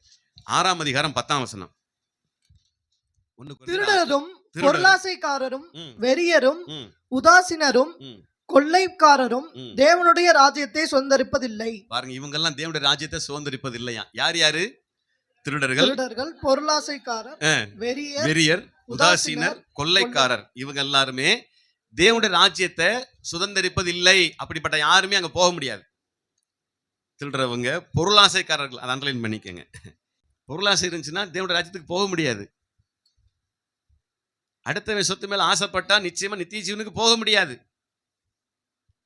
Speaker 1: 6ஆம் அதிகாரம் 10ஆம் வசனம்.
Speaker 2: திருடரும் பொருளாசைக்காரரும் வெறியரும்
Speaker 1: ம்,
Speaker 2: உதாசீனரும்
Speaker 1: ம்,
Speaker 2: கொள்ளைக்காரரும்
Speaker 1: ம்.
Speaker 2: தேவனுடைய ராஜ்யத்தை சொந்தரிப்பதில்லை.
Speaker 1: பாருங்க, இவங்க எல்லாம் தேவனுடைய ராஜ்யத்தை சுதந்திரிப்பது இல்லையா? யாரு? திருடர்கள்,
Speaker 2: பொருளாசைக்காரர்,
Speaker 1: வெறியர், உதாசீனர், கொள்ளைக்காரர். இவங்க எல்லாருமே தேவனுடைய ராஜ்யத்தை சுதந்திரிப்பது இல்லை. அப்படிப்பட்ட யாருமே அங்க போக முடியாது. திருடுறவங்க பொருளாசைக்காரர்கள், அதை அண்டர்லைன் பண்ணிக்கங்க. பொருளாசை இருந்துச்சுன்னா தேவனுடைய ராஜ்யத்துக்கு போக முடியாது. அடுத்தவன் சொத்து மேல ஆசைப்பட்டா நிச்சயமா நித்திய ஜீவனுக்கு போக முடியாது.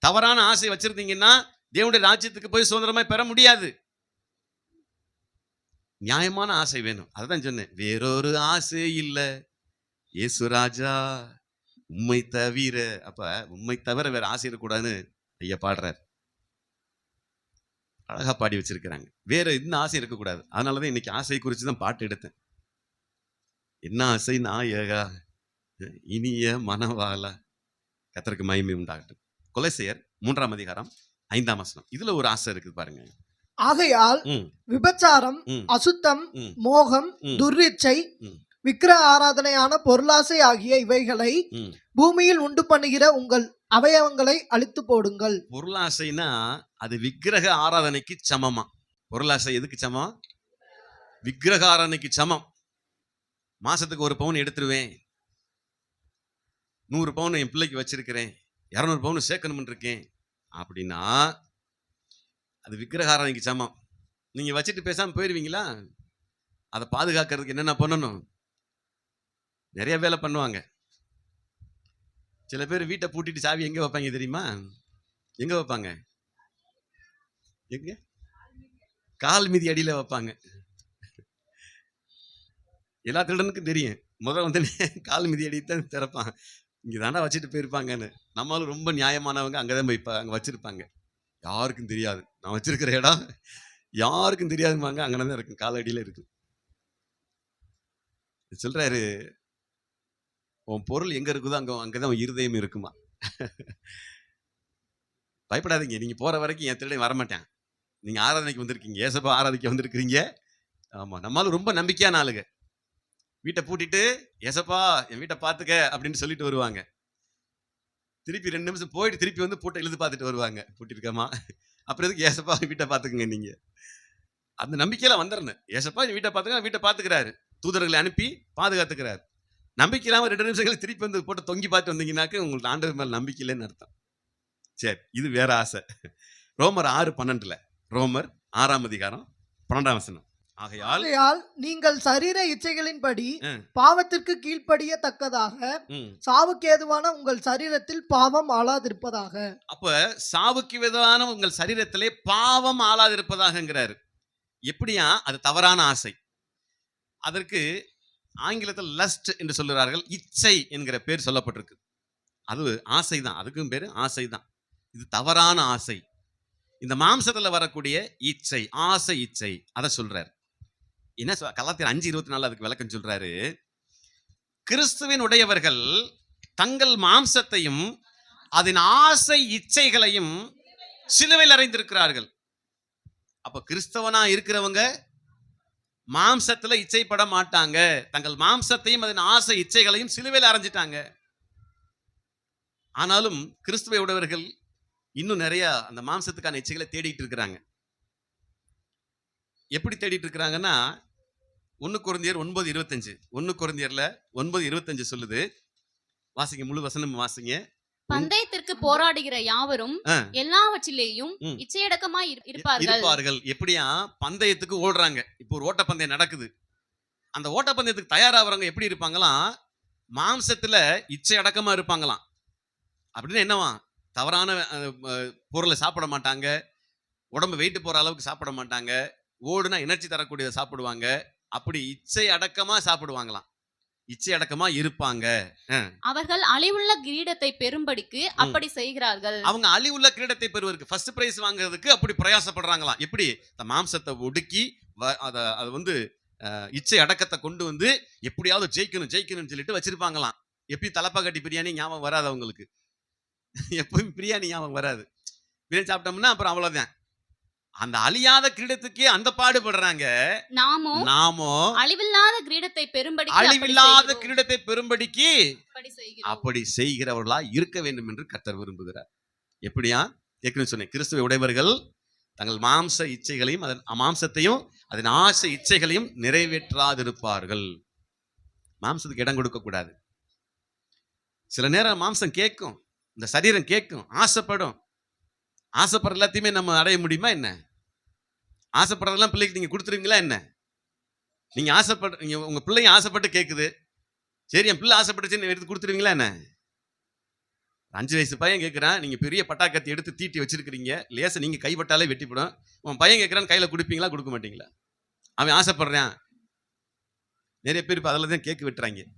Speaker 1: தவறான ஆசை வச்சிருந்தீங்கன்னா தேவனுடைய ராஜ்யத்துக்கு போய் சுதந்திரமாய் பெற முடியாது. நியாயமான ஆசை வேணும். அதான் சொன்னேன், வேறொரு ஆசை இல்ல இயேசு ராஜா உம்மை தவிர. அப்ப உம்மை தவிர வேற ஆசை இருக்கக்கூடாதுன்னு ஐயா பாடுறாரு. அழகா பாடி வச்சிருக்கிறாங்க. வேற எந்த ஆசை இருக்கக்கூடாது. அதனாலதான் இன்னைக்கு ஆசை குறித்து தான் பாட்டு எடுத்தேன். என்ன ஆசை நாயகா இனிய மனவாளா, கர்த்தருக்கு மகிமை உண்டாகட்டும். கொலோசியர் 3ஆம் அதிகாரம் 5ஆம் வசனம். இதுல ஒரு ஆசை இருக்குது பாருங்க.
Speaker 2: ஆகையால்
Speaker 1: ம்,
Speaker 2: விபச்சாரம்,
Speaker 1: ம்,
Speaker 2: அசுத்தம்,
Speaker 1: ம்,
Speaker 2: மோகம்,
Speaker 1: ம்,
Speaker 2: துர்ரிச்சை,
Speaker 1: ம்,
Speaker 2: விக்கிரக ஆராதனையான பொருளாசை ஆகிய இவைகளை
Speaker 1: ம்.
Speaker 2: பூமியில் உண்டு பண்ணுகிற உங்கள் அவயவங்களை அழித்து போடுங்கள்.
Speaker 1: பொருளாசைனா அது விக்கிரக ஆராதனைக்கு சமமா. பொருளாசை எதுக்கு சமம்? விக்கிரக ஆராதனைக்கு சமம். மாசத்துக்கு 1 பவுன் எடுத்துருவேன், 100 பவுன் என் பிள்ளைக்கு வச்சிருக்கிறேன், 200 பவுன் சேர்க்கணும்னு இருக்கேன் அப்படின்னா அது விக்கிரக ஆராதனைக்கு சமம். நீங்க வச்சுட்டு பேசாம போயிருவீங்களா? அதை பாதுகாக்கிறதுக்கு என்னென்ன பண்ணணும்? நிறைய வேலை பண்ணுவாங்க. சில பேர் வீட்டை பூட்டிட்டு சாவி எங்க வைப்பாங்க தெரியுமா? எங்க வைப்பாங்க? எங்க? கால் மிதி அடியில வைப்பாங்க. எல்லா திருடனுக்கும் தெரியும், முதல்ல வந்து கால் மிதி அடி தான் திறப்பான். இங்க தாண்டா வச்சுட்டு போயிருப்பாங்கன்னு. நம்மளும் ரொம்ப நியாயமானவங்க அங்கதான் போய் அங்க வச்சிருப்பாங்க. யாருக்கும் தெரியாது நான் வச்சிருக்கிற இடம், யாருக்கும் தெரியாதுமாங்க. அங்கதான் இருக்கும், கால் அடியில இருக்கு. சொல்றாரு, உன் பொருள் எங்க இருக்குதோ அங்கதான் உன் இருதயம் இருக்குமா. பயப்படாதீங்க, நீங்க போற வரைக்கும் என் திருடன் வரமாட்டேன். நீங்க ஆராதனைக்கு வந்திருக்கீங்க, ஏசப்பா ஆராதிக்க வந்திருக்கிறீங்க. ஆமா, நம்மளால ரொம்ப நம்பிக்கையான ஆளுங்க. வீட்டை பூட்டிட்டு ஏசப்பா என் வீட்டை பாத்துக்க அப்படின்னு சொல்லிட்டு வருவாங்க. திருப்பி 2 நிமிஷம் போயிட்டு திருப்பி வந்து பூட்டை இழுத்து பார்த்துட்டு வருவாங்க. பூட்டிருக்கமா, அப்புறம் எதுக்கு ஏசப்பா வீட்டை பாத்துக்குங்க. நீங்க அந்த நம்பிக்கையில வந்துடணும். ஏசப்பா வீட்டை பாத்துக்க, வீட்டை பாத்துக்கிறாரு, தூதர்களை அனுப்பி பாதுகாத்துக்கிறாரு. நம்பிக்கை இல்லாம 2 நிமிஷங்கள் திருப்பி வந்து போட்டு தொங்கி பார்த்து வந்தீங்கன்னாக்க உங்களுக்கு ஆண்டவர் மேல நம்பிக்கை இல்லைன்னு அர்த்தம். சரி, இது வேற ஆசை. ரோமர் 6:12, ரோமர் 6ஆம் அதிகாரம் 12ஆம் வசனம். ஆகையால்
Speaker 2: நீங்கள் சரீர இச்சைகளின்படி
Speaker 1: ம்.
Speaker 2: பாவத்திற்கு கீழ்ப்படியத்தக்கதாக
Speaker 1: ம்,
Speaker 2: சாவுக்கு ஏதுவான உங்கள் சரீரத்தில் பாவம் ஆளாதிருப்பதாக.
Speaker 1: அப்ப சாவுக்கு விதமான உங்கள் சரீரத்திலே பாவம் ஆளாதிருப்பதாகங்கிறாரு. எப்படியா? அது தவறான ஆசை. அதற்கு ஆங்கிலத்தில் லஸ்ட் என்று சொல்லுகிறார்கள். இச்சை என்கிற பேர் சொல்லப்பட்டிருக்கு. அது ஆசை தான், அதுக்கும் பேரு ஆசை தான். இது தவறான ஆசை. இந்த மாம்சத்துல வரக்கூடிய இச்சை, ஆசை இச்சை, அதை சொல்றாரு. என்ன கலாத்தியர் 5:24 அதுக்கு விளக்கம் சொல்றாரு. கிறிஸ்துவின் உடையவர்கள் தங்கள் மாம்சத்தையும் அதன் ஆசை இச்சைகளையும் சிலுவையில் அறைந்திருக்கிறார்கள். அப்ப கிறிஸ்தவனா இருக்கிறவங்க மாம்சத்துல இச்சைப்பட மாட்டாங்க. தங்கள் மாம்சத்தையும் அதன் ஆசை இச்சைகளையும் சிலுவையில் அறைஞ்சிட்டாங்க. ஆனாலும் கிறிஸ்துவை உடையவர்கள் இன்னும் நிறைய அந்த மாம்சத்துக்கான இச்சைகளை தேடிட்டு இருக்கிறாங்க. எப்படி தேடிட்டு இருக்கிறாங்கன்னா, 1 கொரிந்தியர் 9:25, 1 கொரிந்தியர்ல 9:25 சொல்லுது. வாசிங்க, முழு வசனம் வாசிங்க.
Speaker 3: பந்தயத்திற்கு போராடுகிற யாவரும்
Speaker 1: ஆ.
Speaker 3: எல்லாவற்றிலேயும்
Speaker 1: ம்.
Speaker 3: இச்சையடக்கமாய் இருப்பார்கள்.
Speaker 1: இருப்பார்கள். எப்படியா? பந்தயத்துக்கு ஓடுறாங்க. இப்போ ஒரு ஓட்டப்பந்தயம் நடக்குது. அந்த ஓட்டப்பந்தயத்துக்கு தயாராகிறவங்க எப்படி இருப்பாங்களாம்? மாம்சத்துல இச்சை அடக்கமா இருப்பாங்களாம். அப்படின்னு என்னவா? தவறான பொருளை சாப்பிட மாட்டாங்க, உடம்பு வெயிட் போற அளவுக்கு சாப்பிட மாட்டாங்க, ஓடுனா எனர்ஜி தரக்கூடியதை சாப்பிடுவாங்க. அப்படி இச்சை அடக்கமா சாப்பிடுவாங்களாம், இச்சை அடக்கமா இருப்பாங்க.
Speaker 3: அவர்கள் அழிவுள்ள கிரீடத்தை பெறும்படிக்கு அப்படி செய்கிறார்கள்.
Speaker 1: அவங்க அழிவுள்ள கிரீடத்தை பெறுவதற்கு, ஃபர்ஸ்ட் பிரைஸ் வாங்குறதுக்கு அப்படி பிரயாசப்படுறாங்களாம். எப்படி? இந்த மாம்சத்தை ஒடுக்கி அதை வந்து இச்சை அடக்கத்தை கொண்டு வந்து எப்படியாவது ஜெயிக்கணும்னு சொல்லிட்டு வச்சிருப்பாங்களாம். எப்படி தலப்பா கட்டி பிரியாணி ஞாபகம் வராது அவங்களுக்கு. எப்பவும் பிரியாணி ஞாபகம் வராது. பிரியாணி சாப்பிட்டோம்னா அப்புறம் அவ்வளவுதான். அந்த அழியாத கிரீடத்துக்கே அந்த பாடுபடுறாங்க. நாமோ
Speaker 3: அழிவில்லாத கிரீடத்தை பெறும்படிக்கு
Speaker 1: அழிவில்லாத கிரீடத்தை பெறும்படிக்கு
Speaker 3: செய்கிறோம்.
Speaker 1: அப்படி செய்கிறவர்களா இருக்க வேண்டும் என்று கர்த்தர் விரும்புகிறார். எப்படியா? ஏற்கனவே சொன்னேன், கிறிஸ்துவை உடையவர்கள் தங்கள் மாம்ச இச்சைகளையும் அதன் மாம்சத்தையும் அதன் ஆசை இச்சைகளையும் நிறைவேற்றாதிருப்பார்கள். மாம்சத்துக்கு இடம் கொடுக்க கூடாது. சில நேரம் மாம்சம் கேட்கும், இந்த சரீரம் கேட்கும், ஆசைப்படும். ஆசைப்படுற எல்லாத்தையுமே நம்ம அடைய முடியுமா என்ன? ஆசைப்படுறதெல்லாம் பிள்ளைக்கு நீங்க கொடுத்துருவீங்களா என்ன? நீங்க ஆசைப்படுறீங்க, உங்க பிள்ளைங்க ஆசைப்பட்டு கேட்குது, சரி என் பிள்ளை ஆசைப்பட்டுச்சுன்னு எடுத்து கொடுத்துருவீங்களா என்ன? 5 வயசு பையன் கேட்குறான், நீங்க பெரிய பட்டாக்கத்தி எடுத்து தீட்டி வச்சிருக்கிறீங்க, லேச நீங்க கைப்பட்டாலே வெட்டிப்படும். உன் பையன் கேட்குறான்னு கையில கொடுப்பீங்களா, கொடுக்க மாட்டீங்களா? அவன் ஆசைப்படுறான். நிறைய பேர் இப்போ அதில் தான் கேக்கு வெட்டுறாங்க.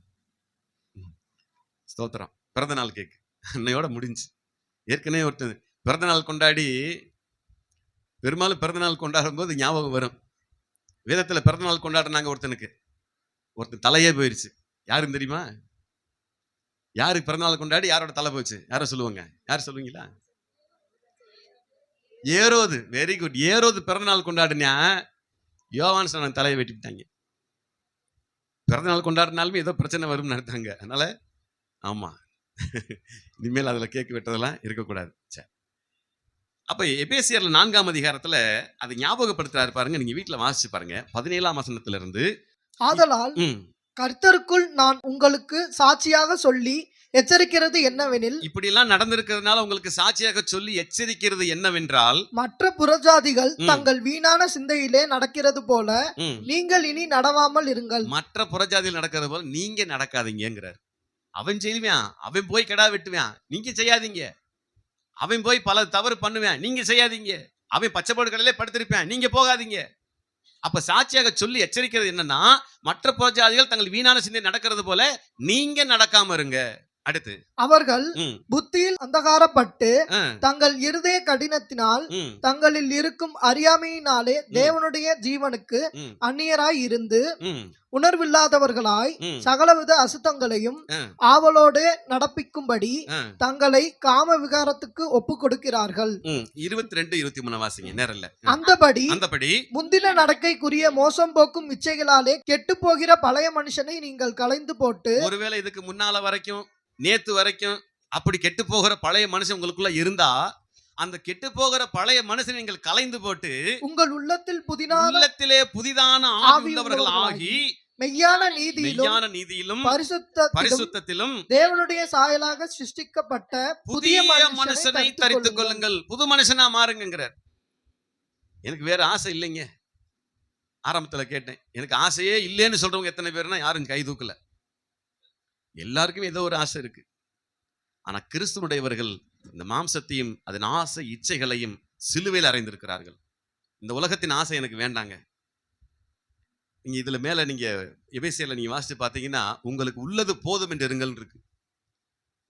Speaker 1: ஸ்தோத்திரம். பிறந்த நாள் கேக்கு அன்னையோட முடிஞ்சு. ஏற்கனவே ஒருத்தர் பிறந்த நாள் கொண்டாடி, பெரும்பாலும் பிறந்த நாள் கொண்டாடும் போது ஞாபகம் வரும், வேதத்தில் பிறந்த நாள் கொண்டாடுறாங்க ஒருத்தன் தலையே போயிடுச்சு. யாருன்னு தெரியுமா? யாருக்கு பிறந்த நாள் கொண்டாடி யாரோட தலை போச்சு? யாரை சொல்லுவாங்க? யார் சொல்லுவீங்களா? ஏரோது, வெரி குட். ஏரோது பிறந்தநாள் கொண்டாடினா யோவான் ஸ்நானன் தலையை வெட்டிவிட்டாங்க. பிறந்தநாள் கொண்டாடினாலுமே ஏதோ பிரச்சனை வரும்னு நினைத்தாங்க. அதனால ஆமா, இனிமேல் அதுல கேக்கு வெட்டதெல்லாம் இருக்கக்கூடாது. சரி, அப்ப எபேசியர்ல 4ஆம் அதிகாரத்துல அதை ஞாபகப்படுத்துறாரு பாருங்க. நீங்க வீட்டுல வாசிச்சு பாருங்க. 17ஆம் வசனத்துல இருந்து.
Speaker 2: ஆதலால் கர்த்தருக்குள் நான் உங்களுக்கு சாட்சியாக சொல்லி எச்சரிக்கிறது என்னவெனில்,
Speaker 1: இப்படி எல்லாம் நடந்திருக்கிறதுனால உங்களுக்கு சாட்சியாக சொல்லி எச்சரிக்கிறது என்னவென்றால்,
Speaker 2: மற்ற புறஜாதிகள் தங்கள் வீணான சிந்தையிலே நடக்கிறது போல நீங்கள் இனி நடவாமல் இருங்கள்.
Speaker 1: மற்ற புறஜாதியில் நடக்கிறது போல நீங்க நடக்காதீங்கிறார். அவன் செய்வான், அவன் போய் கிடா வெட்டுவான், நீங்க செய்யாதீங்க. அவன் போய் பல தவறு பண்ணுவேன், நீங்க செய்யாதீங்க. அவன் பச்சைப்பாடு கடையிலே படுத்திருப்பேன், நீங்க போகாதீங்க. அப்ப சாட்சியாக சொல்லி எச்சரிக்கிறது என்னன்னா, மற்ற புறஜாதிகள் தங்கள் வீணான சிந்தை நடக்கிறது போல நீங்க நடக்காம இருங்க. அடுத்து,
Speaker 2: அவர்கள் புத்தியில் அந்தகாரப்பட்டு தங்கள் இருதய கடினத்தினால் தங்களில் இருக்கும் அறியாமையினாலே தேவனுடைய ஜீவனுக்கு அந்நியராய் இருந்து உணர்வில்லாதவர்களாய் சகலவித அசுத்தங்களையும் ஆவலோடு நடப்பிக்கும்படி தங்களை காம விகாரத்துக்கு ஒப்பு கொடுக்கிறார்கள்.
Speaker 1: 22-23 வாசிங்க. நேரல்ல.
Speaker 2: அந்தபடி முந்தின நடக்கைக்குரிய மோசம் போக்கும் இச்சைகளாலே கெட்டு போகிற பழைய மனுஷனை நீங்கள் களைந்து போட்டு,
Speaker 1: ஒருவேளை இதுக்கு முன்னால வரைக்கும் நேத்து வரைக்கும் அப்படி கெட்டு போகிற பழைய மனுஷன் உங்களுக்குள்ள இருந்தா, அந்த கெட்டு போகிற பழைய மனுஷனை நீங்கள் களைந்து போட்டு உங்கள் உள்ளத்திலே புதிதான ஆவி உள்ளவர்கள் ஆகி
Speaker 2: மெய்யான நீதியிலும்
Speaker 1: பரிசுத்தத்திலும்
Speaker 2: தேவனுடைய சாயலாக சிருஷ்டிக்கப்பட்ட
Speaker 1: புதிய மனுஷனை தரித்துக் கொள்ளுங்கள். புது மனுஷனா மாறுங்கிறார். எனக்கு வேற ஆசை இல்லைங்க. ஆரம்பத்துல கேட்டேன், எனக்கு ஆசையே இல்லைன்னு சொல்றவங்க எத்தனை பேர்னா யாரும் கை தூக்கல. எல்லாருக்குமே ஏதோ ஒரு ஆசை இருக்கு. ஆனா கிறிஸ்துவுடையவர்கள் இந்த மாம்சத்தையும் அதன் ஆசை இச்சைகளையும் சிலுவையில் அறைந்திருக்கிறார்கள். இந்த உலகத்தின் ஆசை எனக்கு வேண்டாங்க. நீங்க இதுல மேல நீங்க எபேசியர்ல நீங்க வாசிச்சு பாத்தீங்கன்னா, உங்களுக்கு உள்ளது போதும் என்று இருங்கள் இருக்கு.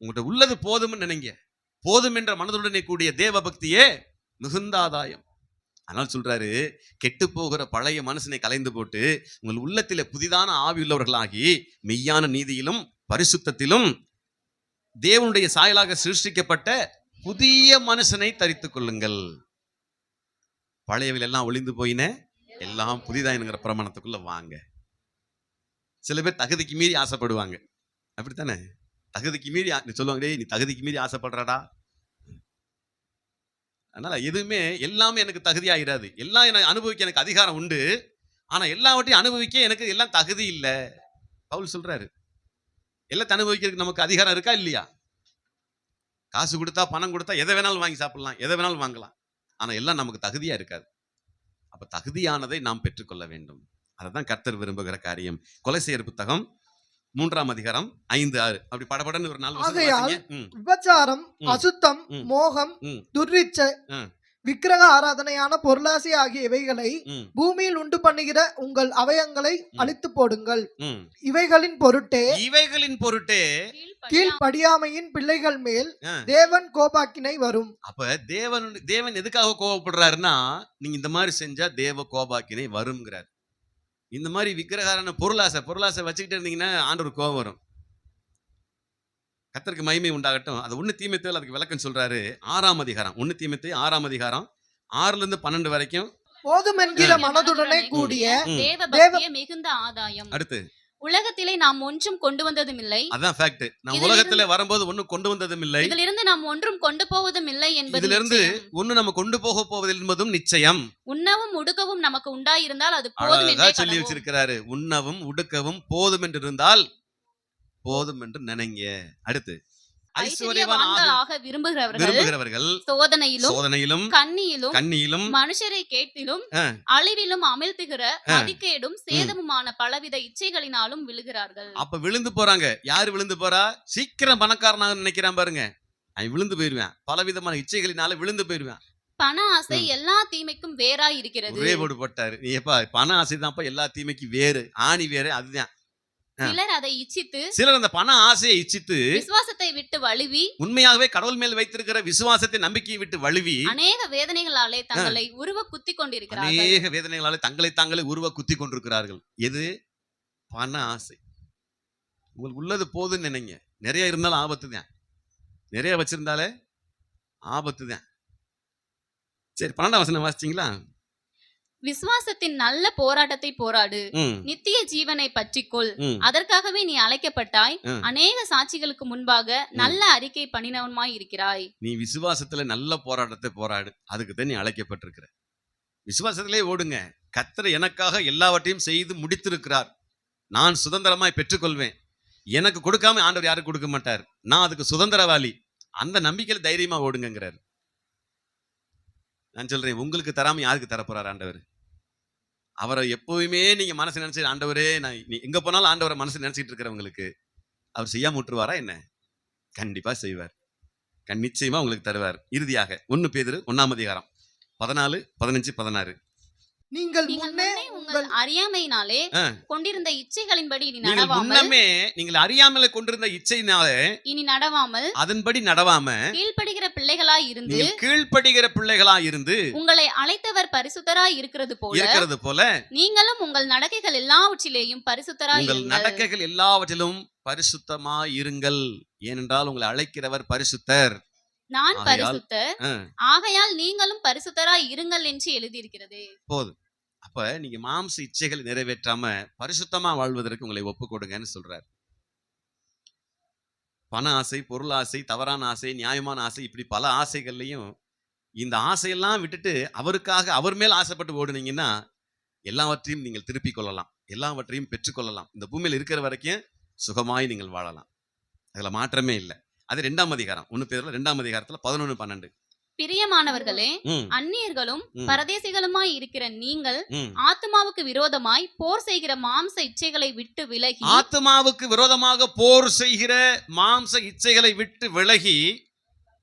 Speaker 1: உங்கள்கிட்ட உள்ளது போதும்னு நினைங்க. போதும் என்ற மனதுடனே கூடிய தேவ பக்தியே மிகுந்த ஆதாயம். அதனால சொல்றாரு, கெட்டு போகிற பழைய மனுஷனை கலைந்து போட்டு உங்கள் உள்ளத்திலே புதிதான ஆவி உள்ளவர்களாகி மெய்யான நீதியிலும் பரிசுத்தத்திலும் தேவனுடைய சாயலாக சிருஷ்டிக்கப்பட்ட புதிய மனுஷனை தரித்துக் கொள்ளுங்கள். பழையவில் எல்லாம் ஒளிந்து போயின, எல்லாம் புதிதாயினுங்கிற பிரமாணத்துக்குள்ள வாங்க. சில பேர் தகுதிக்கு மீறி ஆசைப்படுவாங்க. அப்படித்தானே? தகுதிக்கு மீறி சொல்லுவாங்க, டேய் நீ தகுதிக்கு மீறி ஆசைப்படுறடா. அதனால எதுவுமே எல்லாமே எனக்கு தகுதியாயிராது. எல்லாம் எனக்கு அனுபவிக்க எனக்கு அதிகாரம் உண்டு. ஆனா எல்லாவற்றையும் அனுபவிக்க எனக்கு எல்லாம் தகுதி இல்லை. பவுல் சொல்றாரு, எல்லாத்தையும் அனுபவிக்கிறதுக்கு நமக்கு அதிகாரம் இருக்கா இல்லையா? காசு கொடுத்தா பணம் கொடுத்தா எதை வேணாலும் வாங்கி சாப்பிடலாம், எதை வேணாலும் வாங்கலாம். ஆனா எல்லாம் நமக்கு தகுதியா இருக்காது. அப்ப தகுதியானதை நாம் பெற்றுக்கொள்ள வேண்டும். அதுதான் கர்த்தர் விரும்புகிற காரியம். கொலைசெயர் புத்தகம் 3ஆம் அதிகாரம் 5-6 அப்படி படபடன்னு ஒரு 4 வசனம் வாசிங்க.
Speaker 2: விபச்சாரம், அசுத்தம், மோகம், துர்ரிச்சை, விக்கிரக ஆராதனையான பொருளாசை ஆகிய இவைகளை பூமியில் உண்டு பண்ணுகிற உங்கள் அவயங்களை அழித்து போடுங்கள். இவைகளின் பொருட்டே கீழ்ப்படியாமையின் பிள்ளைகள் மேல் தேவன் கோபாக்கினை வரும்.
Speaker 1: அப்ப தேவன் எதுக்காக கோபப்படுறாருன்னா, நீங்க இந்த மாதிரி செஞ்சா தேவ கோபாக்கினை வரும்ங்கிறார். இந்த மாதிரி விக்கிரகாரான பொருளாசை வச்சுக்கிட்டு இருந்தீங்கன்னா ஆண்டவர் கோபம் வரும். கர்த்தருக்கு மகிமை உண்டாகட்டும். அது 1 தீமோத்தேயுல அதுக்கு விளக்கம் சொல்றாரு. 6ஆம் அதிகாரம் 1 தீமோத்தேயு 6ஆம் அதிகாரம் 6லிருந்து 12 வரைக்கும்
Speaker 2: போதும் என்கிற மனதுடனே கூடிய
Speaker 3: தேவபக்தியே மிகுந்த ஆதாயம்.
Speaker 1: அடுத்து,
Speaker 3: உலகத்திலே நாம் ஒன்றும் கொண்டு வந்ததும் இல்லை.
Speaker 1: அதான் ஃபேக்ட். நான் உலகத்திலே வரும்போது ஒன்றும் கொண்டு வந்ததும் இல்லை.
Speaker 3: இதிலிருந்து நாம் ஒன்றும் கொண்டு போவதும் இல்லை என்பது.
Speaker 1: இதிலிருந்து ஒன்னு நம்ம கொண்டு போக போவதில்லை என்பதும் நிச்சயம்.
Speaker 3: உண்ணவும் உடுக்கவும் நமக்கு உண்டாயிருந்தால் அது போதும் என்றே
Speaker 1: சொல்லி வச்சிருக்கிறாரு. உண்ணவும் உடுக்கவும் போதும் என்று இருந்தால் போதும் என்று நினைங்க. அடுத்து,
Speaker 3: ஐஸ்வர்யவான்களாக விரும்புகிறவர்கள் சோதனையிலும் கண்ணியிலும் மனுஷரை கேட்டிலும் அழிவிலும் அமிழ்த்துகிற மதிக்கேடும் சேதமுமான பலவித இச்சைகளினாலும் விழுகிறார்கள்.
Speaker 1: அப்ப விழுந்து போறாங்க. யாரு விழுந்து போறா? சீக்கிரம் பணக்காரனாக நினைக்கிறான் பாருங்க, அவன் விழுந்து போயிருவேன். பலவிதமான இச்சைகளினால விழுந்து போயிருவேன்.
Speaker 3: பண ஆசை எல்லா தீமைக்கும் வேறாய் இருக்கிறது.
Speaker 1: ஒரே போடு போட்டாரு. நீ எப்ப பண ஆசை தான்ப்பா எல்லா தீமைக்கும் வேறு, ஆணி வேறு. அதுதான்.
Speaker 3: சிலர் அதை இச்சித்து,
Speaker 1: சிலர் அந்த பண ஆசையை இச்சித்து
Speaker 3: விசுவாசத்தை விட்டு வழுவி,
Speaker 1: உண்மையாகவே கடவுள் மேல் வைத்திருக்கிற விசுவாசத்தை நம்பிக்கையை விட்டு வழுவி
Speaker 3: அநேக வேதனைகளாலே தங்களை உருவ குத்தி கொண்டிருக்கிறார்கள். எது? பண ஆசை. உங்களுக்கு உள்ளது போதுன்னு நினைங்க. நிறைய இருந்தாலும் ஆபத்து தான். நிறைய வச்சிருந்தாலே ஆபத்து தான்.
Speaker 1: சரி 12ஆம் வசனம் வாசிச்சீங்களா?
Speaker 4: விசுவாசத்தின் நல்ல போராட்டத்தை போராடு,
Speaker 1: ம்,
Speaker 4: நித்திய ஜீவனை பற்றிக்கொள்,
Speaker 1: ம்,
Speaker 4: அதற்காகவே நீ அழைக்கப்பட்டாய்,
Speaker 1: ம்.
Speaker 4: அநேக சாட்சிகளுக்கு முன்பாக நல்ல அறிக்கை பண்ணினவனுமாய் இருக்கிறாய்.
Speaker 1: நீ விசுவாசத்துல நல்ல போராட்டத்தை போராடு. அதுக்கு தான் நீ அழைக்கப்பட்டிருக்கிற. விசுவாசத்திலே ஓடுங்க. கர்த்தர் எனக்காக எல்லாவற்றையும் செய்து முடித்திருக்கிறார். நான் சுதந்திரமாய் பெற்றுக்கொள்வேன். எனக்கு கொடுக்காம ஆண்டவர் யாருக்கு கொடுக்க மாட்டார். நான் அதுக்கு சுதந்திரவாளி. அந்த நம்பிக்கையில தைரியமா ஓடுங்கிறார். நான் சொல்றேன், உங்களுக்கு தராம யாருக்கு தரப்போறார் ஆண்டவர்? அவரை எப்பவுமே நீங்க மனசு நினைச்சு, ஆண்டவரே நான் நீ எங்க போனாலும் ஆண்டவரை மனசு நினைச்சிட்டு இருக்கிறவங்களுக்கு அவர் செய்யாம விட்டுருவாரா என்ன? கண்டிப்பா செய்வார். நிச்சயமா உங்களுக்கு தருவார். இறுதியாக 1 பேதுரு 1ஆம் அதிகாரம் 14, 15, 16.
Speaker 2: நீங்கள்
Speaker 4: நீங்கள்
Speaker 2: முன்னே
Speaker 4: முன்னே உங்கள்
Speaker 2: உங்கள்
Speaker 4: அறியாமையினாலே
Speaker 1: ஆ.
Speaker 4: கொண்டிருந்த இச்சைகளின்படி இனி
Speaker 1: நீங்கள்
Speaker 4: நடவாமல்
Speaker 1: முன்னமே நீங்கள் அறியாமலே கொண்டிருந்த இச்சையினால
Speaker 4: இனி நடவாமல்
Speaker 1: அதன்படி நடவாம
Speaker 4: கீழ்ப்படுகிற பிள்ளைகளாய் இருந்து
Speaker 1: நீங்கள் கீழ்ப்படுகிற பிள்ளைகளா இருந்து
Speaker 4: உங்களை அழைத்தவர் பரிசுத்தராய் இருக்கிறது போல
Speaker 1: இருக்கிறது போல
Speaker 4: நீங்களும் உங்கள் நடக்கைகள் எல்லாவற்றிலேயும் பரிசுத்தராய்
Speaker 1: உங்கள்
Speaker 4: இருங்கள்.
Speaker 1: நடக்கைகள் எல்லாவற்றிலும் பரிசுத்தமாய் இருங்கள். ஏனென்றால் உங்களை அழைக்கிறவர் பரிசுத்தர்.
Speaker 4: நான்
Speaker 1: ஆகையால்,
Speaker 4: பரிசுத்தர்,
Speaker 1: ஆ,
Speaker 4: ஆகையால் நீங்களும் பரிசுத்தராய் இருங்கள் என்று எழுதியிருக்கிறது.
Speaker 1: போதும். அப்ப நீங்க மாம்ச இச்சைகளை நிறைவேற்றாம பரிசுத்தமா வாழ்வதற்கு உங்களை ஒப்பு கொடுங்கன்னு சொல்றார். பண ஆசை, பொருள் ஆசை, தவறான ஆசை, நியாயமான ஆசை, இப்படி பல ஆசைகள்லையும் இந்த ஆசையெல்லாம் விட்டுட்டு அவருக்காக அவர் மேல் ஆசைப்பட்டு ஓடுனீங்கன்னா எல்லாவற்றையும் நீங்கள் திருப்பிக் கொள்ளலாம், எல்லாவற்றையும் பெற்றுக்கொள்ளலாம். இந்த பூமியில் இருக்கிற வரைக்கும் சுகமாய் நீங்கள் வாழலாம். அதுல மாற்றமே இல்லை. அது 2ஆம் அதிகாரம் 1 பேதுரு 2ஆம் அதிகாரத்துல 11, 12.
Speaker 4: பிரியமானவர்களே,
Speaker 1: ம்,
Speaker 4: அந்நியர்களும்
Speaker 1: ம்.
Speaker 4: பரதேசிகளுமாய் இருக்கிற நீங்கள்
Speaker 1: ம்.
Speaker 4: ஆத்துமாவுக்கு விரோதமாய் போர் செய்கிற மாம்ச இச்சைகளை விட்டு விலகி
Speaker 1: ஆத்துமாவுக்கு விரோதமாக போர் செய்கிற மாம்ச இச்சைகளை விட்டு விலகி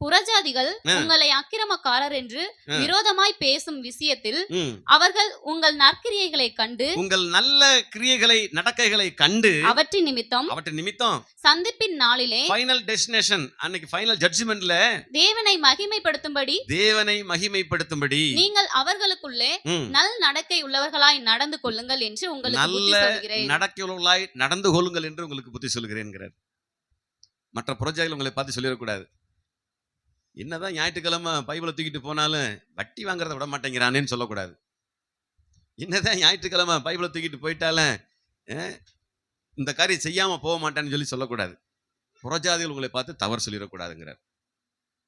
Speaker 4: புறஜாதிகள்
Speaker 1: ஆ.
Speaker 4: உங்களை அக்கிரமக்காரர் என்று
Speaker 1: ஆ.
Speaker 4: விரோதமாய் பேசும் விஷயத்தில்
Speaker 1: ம்,
Speaker 4: அவர்கள் உங்கள் நற்கிரியைகளை கண்டு
Speaker 1: உங்கள் நல்ல கிரியைகளை நடக்கைகளை கண்டு
Speaker 4: அவற்றின் நிமித்தம்
Speaker 1: அவற்றின் நிமித்தம்
Speaker 4: சந்திப்பின் நாளிலே
Speaker 1: ஃபைனல் டெஸ்டினேஷன், அன்னைக்கு ஃபைனல் ஜட்ஜ்மெண்ட்ல
Speaker 4: தேவனை மகிமைப்படுத்தும்படி
Speaker 1: தேவனை மகிமைப்படுத்தும்படி
Speaker 4: நீங்கள் அவர்களுக்குள்ளே
Speaker 1: ம்,
Speaker 4: நல் நடக்கை உள்ளவர்களாய் நடந்து கொள்ளுங்கள் என்று உங்களுக்கு புத்தி
Speaker 1: நல்ல
Speaker 4: சொல்கிறேன்.
Speaker 1: நடக்கையுள்ளவர்களாய் நடந்து கொள்ளுங்கள் என்று உங்களுக்கு புத்தி சொல்கிறேன்கிறார். மற்ற புறஜாதிகள் உங்களை பார்த்து சொல்லிடக்கூடாது. என்னதான் ஞாயிற்றுக்கிழமை பைபிளை தூக்கிட்டு போனாலும் வட்டி வாங்குறத விட மாட்டேங்கிறானேன்னு சொல்லக்கூடாது. என்னதான் ஞாயிற்றுக்கிழமை பைபிளை தூக்கிட்டு போயிட்டாலும் இந்த காரியம் செய்யாம போக மாட்டேன்னு சொல்லி சொல்லக்கூடாது. புறஜாதிகள் உங்களை பார்த்து தவறு சொல்லிடக்கூடாதுங்கிறார்.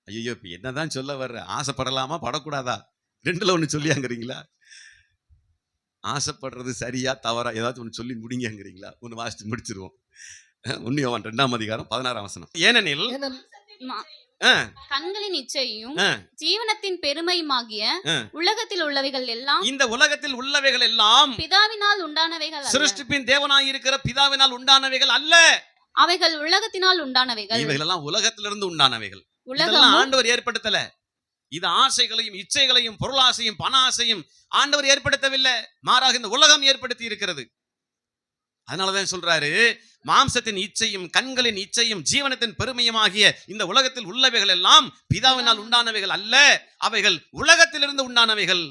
Speaker 1: ஐயோ, இப்ப என்னதான் சொல்ல வர்ற? ஆசைப்படலாமா படக்கூடாதா? 2ல 1 சொல்லியாங்கிறீங்களா? ஆசைப்படுறது சரியா தவறா ஏதாச்சும் ஒன்று சொல்லி முடிங்கிறீங்களா? ஒன்று வாசித்து முடிச்சிருவோம். 1 யோவான் 2ஆம் அதிகாரம் 16ஆம் வசனம். ஏனெனில்
Speaker 4: மா-
Speaker 1: ஆ,
Speaker 4: கண்களின் இச்சையும்
Speaker 1: ஆ,
Speaker 4: ஜீவனத்தின் பெருமையுமாகிய
Speaker 1: ஆ.
Speaker 4: உலகத்தில் உள்ளவைகள் எல்லாம்
Speaker 1: இந்த உலகத்தில் உள்ளவைகள் எல்லாம்
Speaker 4: பிதாவினால் உண்டானவைகள் அல்ல.
Speaker 1: சிருஷ்டிப்பின் தேவனாய் இருக்கிற பிதாவினால் உண்டானவைகள் அல்ல.
Speaker 4: அவைகள் உலகத்தினால் உண்டானவைகள்.
Speaker 1: இவைகள் எல்லாம் உலகத்திலிருந்து உண்டானவைகள். இதெல்லாம்
Speaker 4: உலகமும்
Speaker 1: ஆண்டவர் ஏற்படுத்தல. இது ஆசைகளையும் இச்சைகளையும் பொருளாசையும் பண ஆசையும் ஆண்டவர் ஏற்படுத்தவில்லை. மாறாக இந்த உலகம் ஏற்படுத்தி இருக்கிறது. அதனாலதான் சொல்றாரு, மாம்சத்தின் இச்சையும் கண்களின் இச்சையும் ஜீவனத்தின் பெருமையுமாகிய இந்த உலகத்தில் உள்ளவைகள் எல்லாம் பிதாவினால் உண்டானவைகள் அல்ல, அவைகள் உலகத்திலிருந்து உண்டானவைகள்.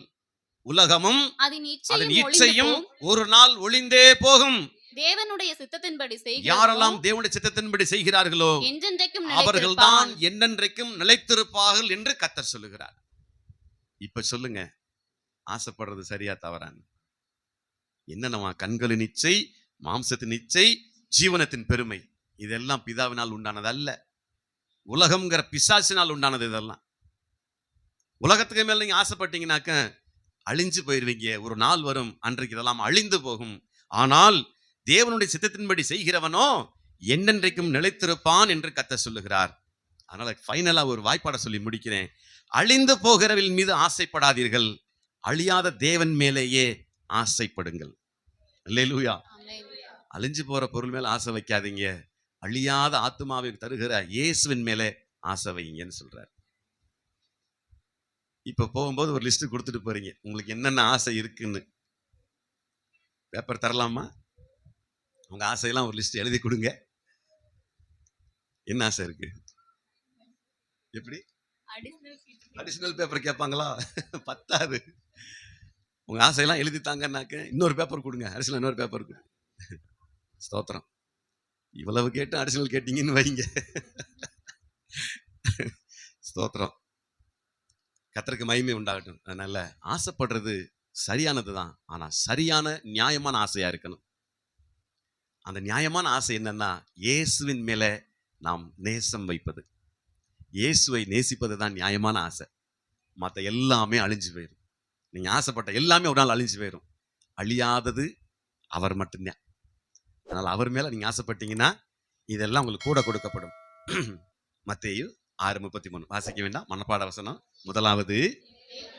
Speaker 1: உலகமும்
Speaker 4: அதன்
Speaker 1: அதன்
Speaker 4: இச்சையும்
Speaker 1: இச்சையும்
Speaker 4: ஒழிந்து போகும்.
Speaker 1: ஒரு நாள் ஒளிந்தே போகும்.
Speaker 4: தேவனுடைய சித்தத்தின்படி
Speaker 1: யாரெல்லாம்
Speaker 4: செய்கிறோம்
Speaker 1: தேவனுடைய சித்தத்தின்படி செய்கிறார்களோ
Speaker 4: என்றென்றைக்கும்
Speaker 1: அவர்கள்தான்
Speaker 4: நிலைத்திருப்பான்.
Speaker 1: என்னென்றைக்கும் நிலைத்திருப்பார்கள் என்று கர்த்தர் சொல்லுகிறார். இப்ப சொல்லுங்க, ஆசைப்படுறது சரியா தவறான்னு? என்னென்னவா? கண்களின் இச்சை, மாம்சத்தின் இச்சை, ஜீவனத்தின் பெருமை, இதெல்லாம் பிதாவினால் உண்டானது அல்ல, உலகம்ங்கிற பிசாசினால் உண்டானது. இதெல்லாம் உலகத்துக்கு மேல நீங்க ஆசைப்பட்டீங்கன்னாக்க அழிஞ்சு போயிருவீங்க. ஒரு நாள் வரும், அன்றைக்கு இதெல்லாம் அழிந்து போகும். ஆனால் தேவனுடைய சித்தத்தின்படி செய்கிறவனோ என்னென்றைக்கும் நிலைத்திருப்பான் என்று கர்த்தர் சொல்லுகிறார். அதனால ஃபைனலா ஒரு வாய்ப்பாட சொல்லி முடிக்கிறேன். அழிந்து போகிறவர்கள் மீது ஆசைப்படாதீர்கள், அழியாத தேவன் மேலேயே ஆசைப்படுங்கள். அல்லேலூயா.
Speaker 4: ஆமென்.
Speaker 1: அழிஞ்சு போற பொருள் மேல ஆசை வைக்காதீங்க, அழியாத ஆத்துமாவை தருகிற இயேசுவின் மேலே ஆசை வைங்கன்னு சொல்றார். இப்ப போகும்போது ஒரு லிஸ்ட் கொடுத்துட்டு போறீங்க, உங்களுக்கு என்னென்ன ஆசை இருக்குன்னு. பேப்பர் தரலாமா? உங்க ஆசையெல்லாம் ஒரு லிஸ்ட் எழுதி கொடுங்க. என்ன ஆசை இருக்கு? எப்படி அடிஷனல் பேப்பர் கேட்பாங்களா? பத்தாது. உங்க ஆசையெல்லாம் எழுதி தாங்கன்னாக்க இன்னொரு பேப்பர் கொடுங்க, அடிஷனல் இன்னொரு பேப்பர் கொடுங்க. ஸ்தோத்திரம். இவ்வளவு கேட்டு அடிஷனல் கேட்டீங்கன்னு வைங்க. ஸ்தோத்திரம். கர்த்தருக்கு மகிமை உண்டாகட்டும். அதனால ஆசைப்படுறது சரியானது தான். ஆனா சரியான நியாயமான ஆசையா இருக்கணும். அந்த நியாயமான ஆசை என்னன்னா, இயேசுவின் மேல நாம் நேசம் வைப்பது. இயேசுவை நேசிப்பது தான் நியாயமான ஆசை. மத்த எல்லாமே அழிஞ்சு போயிடும். நீங்க ஆசைப்பட்ட எல்லாமே ஒரு நாள் அழிஞ்சு போயிடும். அழியாதது அவர் மட்டும்தான். அதனால அவர் மேல நீங்க ஆசைப்பட்டீங்கன்னா இதெல்லாம் உங்களுக்கு கூட கொடுக்கப்படும். மத்தேயு 6:33 வாசிக்க வேண்டாம், மனப்பாட வசனம். முதலாவது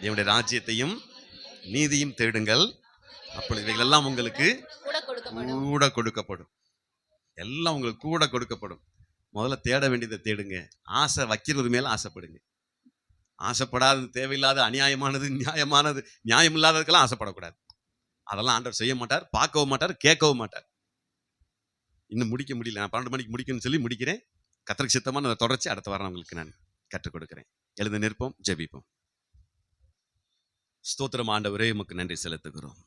Speaker 1: தேவனுடைய ராஜ்யத்தையும் நீதியும் தேடுங்கள், அப்பொழுது இவைகளெல்லாம் உங்களுக்கு
Speaker 4: கூட கொடுக்கப்படும்.
Speaker 1: கூட கொடுக்கப்படும். எல்லாம் உங்களுக்கு கூட கொடுக்கப்படும். முதல்ல தேட வேண்டியதை தேடுங்க. ஆசை வைக்கிறது மேல ஆசைப்படுங்க. ஆசைப்படாதது, தேவையில்லாத, அநியாயமானது, நியாயமானது, நியாயம் இல்லாததுக்கெல்லாம் ஆசைப்படக்கூடாது. அதெல்லாம் ஆண்டவர் செய்ய மாட்டார், பார்க்கவும் மாட்டார், கேட்கவும் மாட்டார். இன்னும் முடிக்க முடியல, நான் 12 மணிக்கு முடிக்கணும்னு சொல்லி முடிக்கிறேன். கர்த்தருக்கு சித்தமான அதை தொடர்ச்சி அடுத்த வாரம் உங்களுக்கு நான் கற்றுக் கொடுக்கிறேன். எழுந்து நிற்போம், ஜெபிப்போம். ஸ்தோத்திரம் ஆண்டவரே, உமக்கு நன்றி செலுத்துகிறோம்.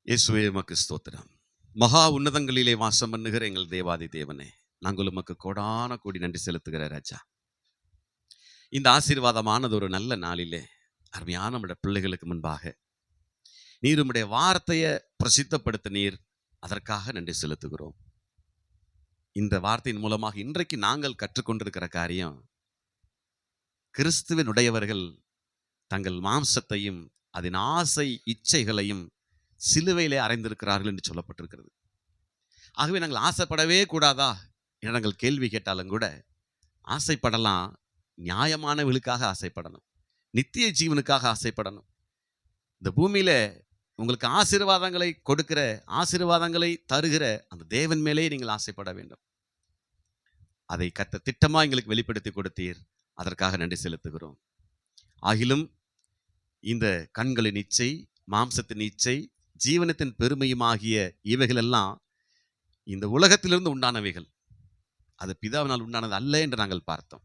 Speaker 1: இயேசுவே உமக்கு ஸ்தோத்திரம். மகா உன்னதங்களிலே வாசம் பண்ணுகிற எங்கள் தேவாதி தேவனே, நாங்கள் உமக்கு கோடான கோடி நன்றி செலுத்துகிற ராஜா. இந்த ஆசீர்வாதமானது ஒரு நல்ல நாளிலே அருமையான நம்முடைய பிள்ளைகளுக்கு முன்பாக நீர் உம்முடைய வார்த்தையை பிரசித்தப்படுத்த நீர், அதற்காக நன்றி செலுத்துகிறோம். இந்த வார்த்தையின் மூலமாக இன்றைக்கு நாங்கள் கற்றுக்கொண்டிருக்கிற காரியம், கிறிஸ்துவினுடையவர்கள் தங்கள் மாம்சத்தையும் அதன் ஆசை இச்சைகளையும் சிலுவையிலே அறைந்திருக்கிறார்கள் என்று சொல்லப்பட்டிருக்கிறது. ஆகவே நாங்கள் ஆசைப்படவே கூடாதா என நாங்கள் கேள்வி கேட்டாலும் கூட ஆசைப்படலாம். நியாயமானவர்களுக்காக ஆசைப்படணும், நித்திய ஜீவனுக்காக ஆசைப்படணும். இந்த பூமியில உங்களுக்கு ஆசீர்வாதங்களை கொடுக்கிற, ஆசீர்வாதங்களை தருகிற அந்த தேவன் மேலே நீங்கள் ஆசைப்பட வேண்டும். அதை கர்த்தர் திட்டமா எங்களுக்கு வெளிப்படுத்தி கொடுத்தீர், அதற்காக நன்றி செலுத்துகிறோம். ஆகிலும் இந்த கண்களின் இச்சை, மாம்சத்தின் இச்சை, ஜீவனத்தின் பெருமையுமாகிய இவைகள் எல்லாம் இந்த உலகத்திலிருந்து உண்டானவைகள், அது பிதாவினால் உண்டானது அல்ல என்று நாங்கள் பார்த்தோம்.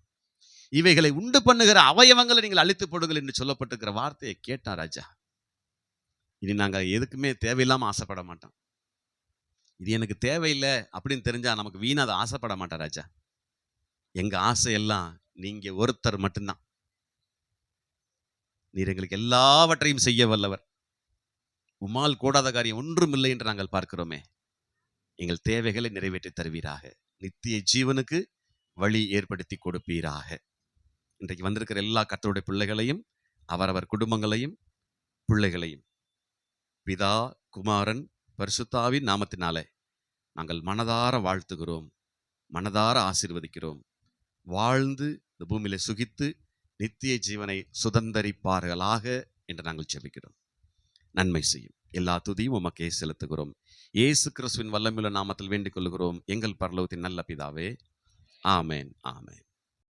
Speaker 1: இவைகளை உண்டு பண்ணுகிற அவயவங்களை நீங்கள் அழித்து போடுங்கள் என்று சொல்லப்பட்டிருக்கிற வார்த்தையை கேட்டான் ராஜா. இனி நாங்கள் எதுக்குமே தேவையில்லாம ஆசைப்பட மாட்டோம். இது எனக்கு தேவையில்லை அப்படின்னு தெரிஞ்சா நமக்கு வீணா அதை ஆசைப்பட மாட்டோம் ராஜா. எங்க ஆசையெல்லாம் நீங்க ஒருத்தர் மட்டும்தான். நீர் எங்களுக்கு எல்லாவற்றையும் செய்ய வல்லவர். உம்மால் கூடாத காரியம் ஒன்றும் இல்லை என்று நாங்கள் பார்க்கிறோமே. எங்கள் தேவைகளை நிறைவேற்றி தருவீராக. நித்திய ஜீவனுக்கு வழி ஏற்படுத்தி கொடுப்பீராக. இன்றைக்கு வந்திருக்கிற எல்லா கர்த்தருடைய பிள்ளைகளையும், அவரவர் குடும்பங்களையும், பிள்ளைகளையும் பிதா, குமாரன், பரிசுத்தாவின் நாமத்தினாலே நாங்கள் மனதார வாழ்த்துகிறோம், மனதார ஆசீர்வதிக்கிறோம். வாழ்ந்து இந்த பூமியில சுகித்து நித்திய ஜீவனை சுதந்தரிப்பார்களாக என்று நாங்கள் ஜெபிக்கிறோம். நன்மை செய்யும் எல்லா துதியும் உமக்கே செலுத்துகிறோம். இயேசு கிறிஸ்துவின் வல்லமையுள்ள நாமத்தில் வேண்டிக் கொள்கிறோம் எங்கள் பரலோகத்தின் நல்ல பிதாவே. ஆமேன், ஆமேன்.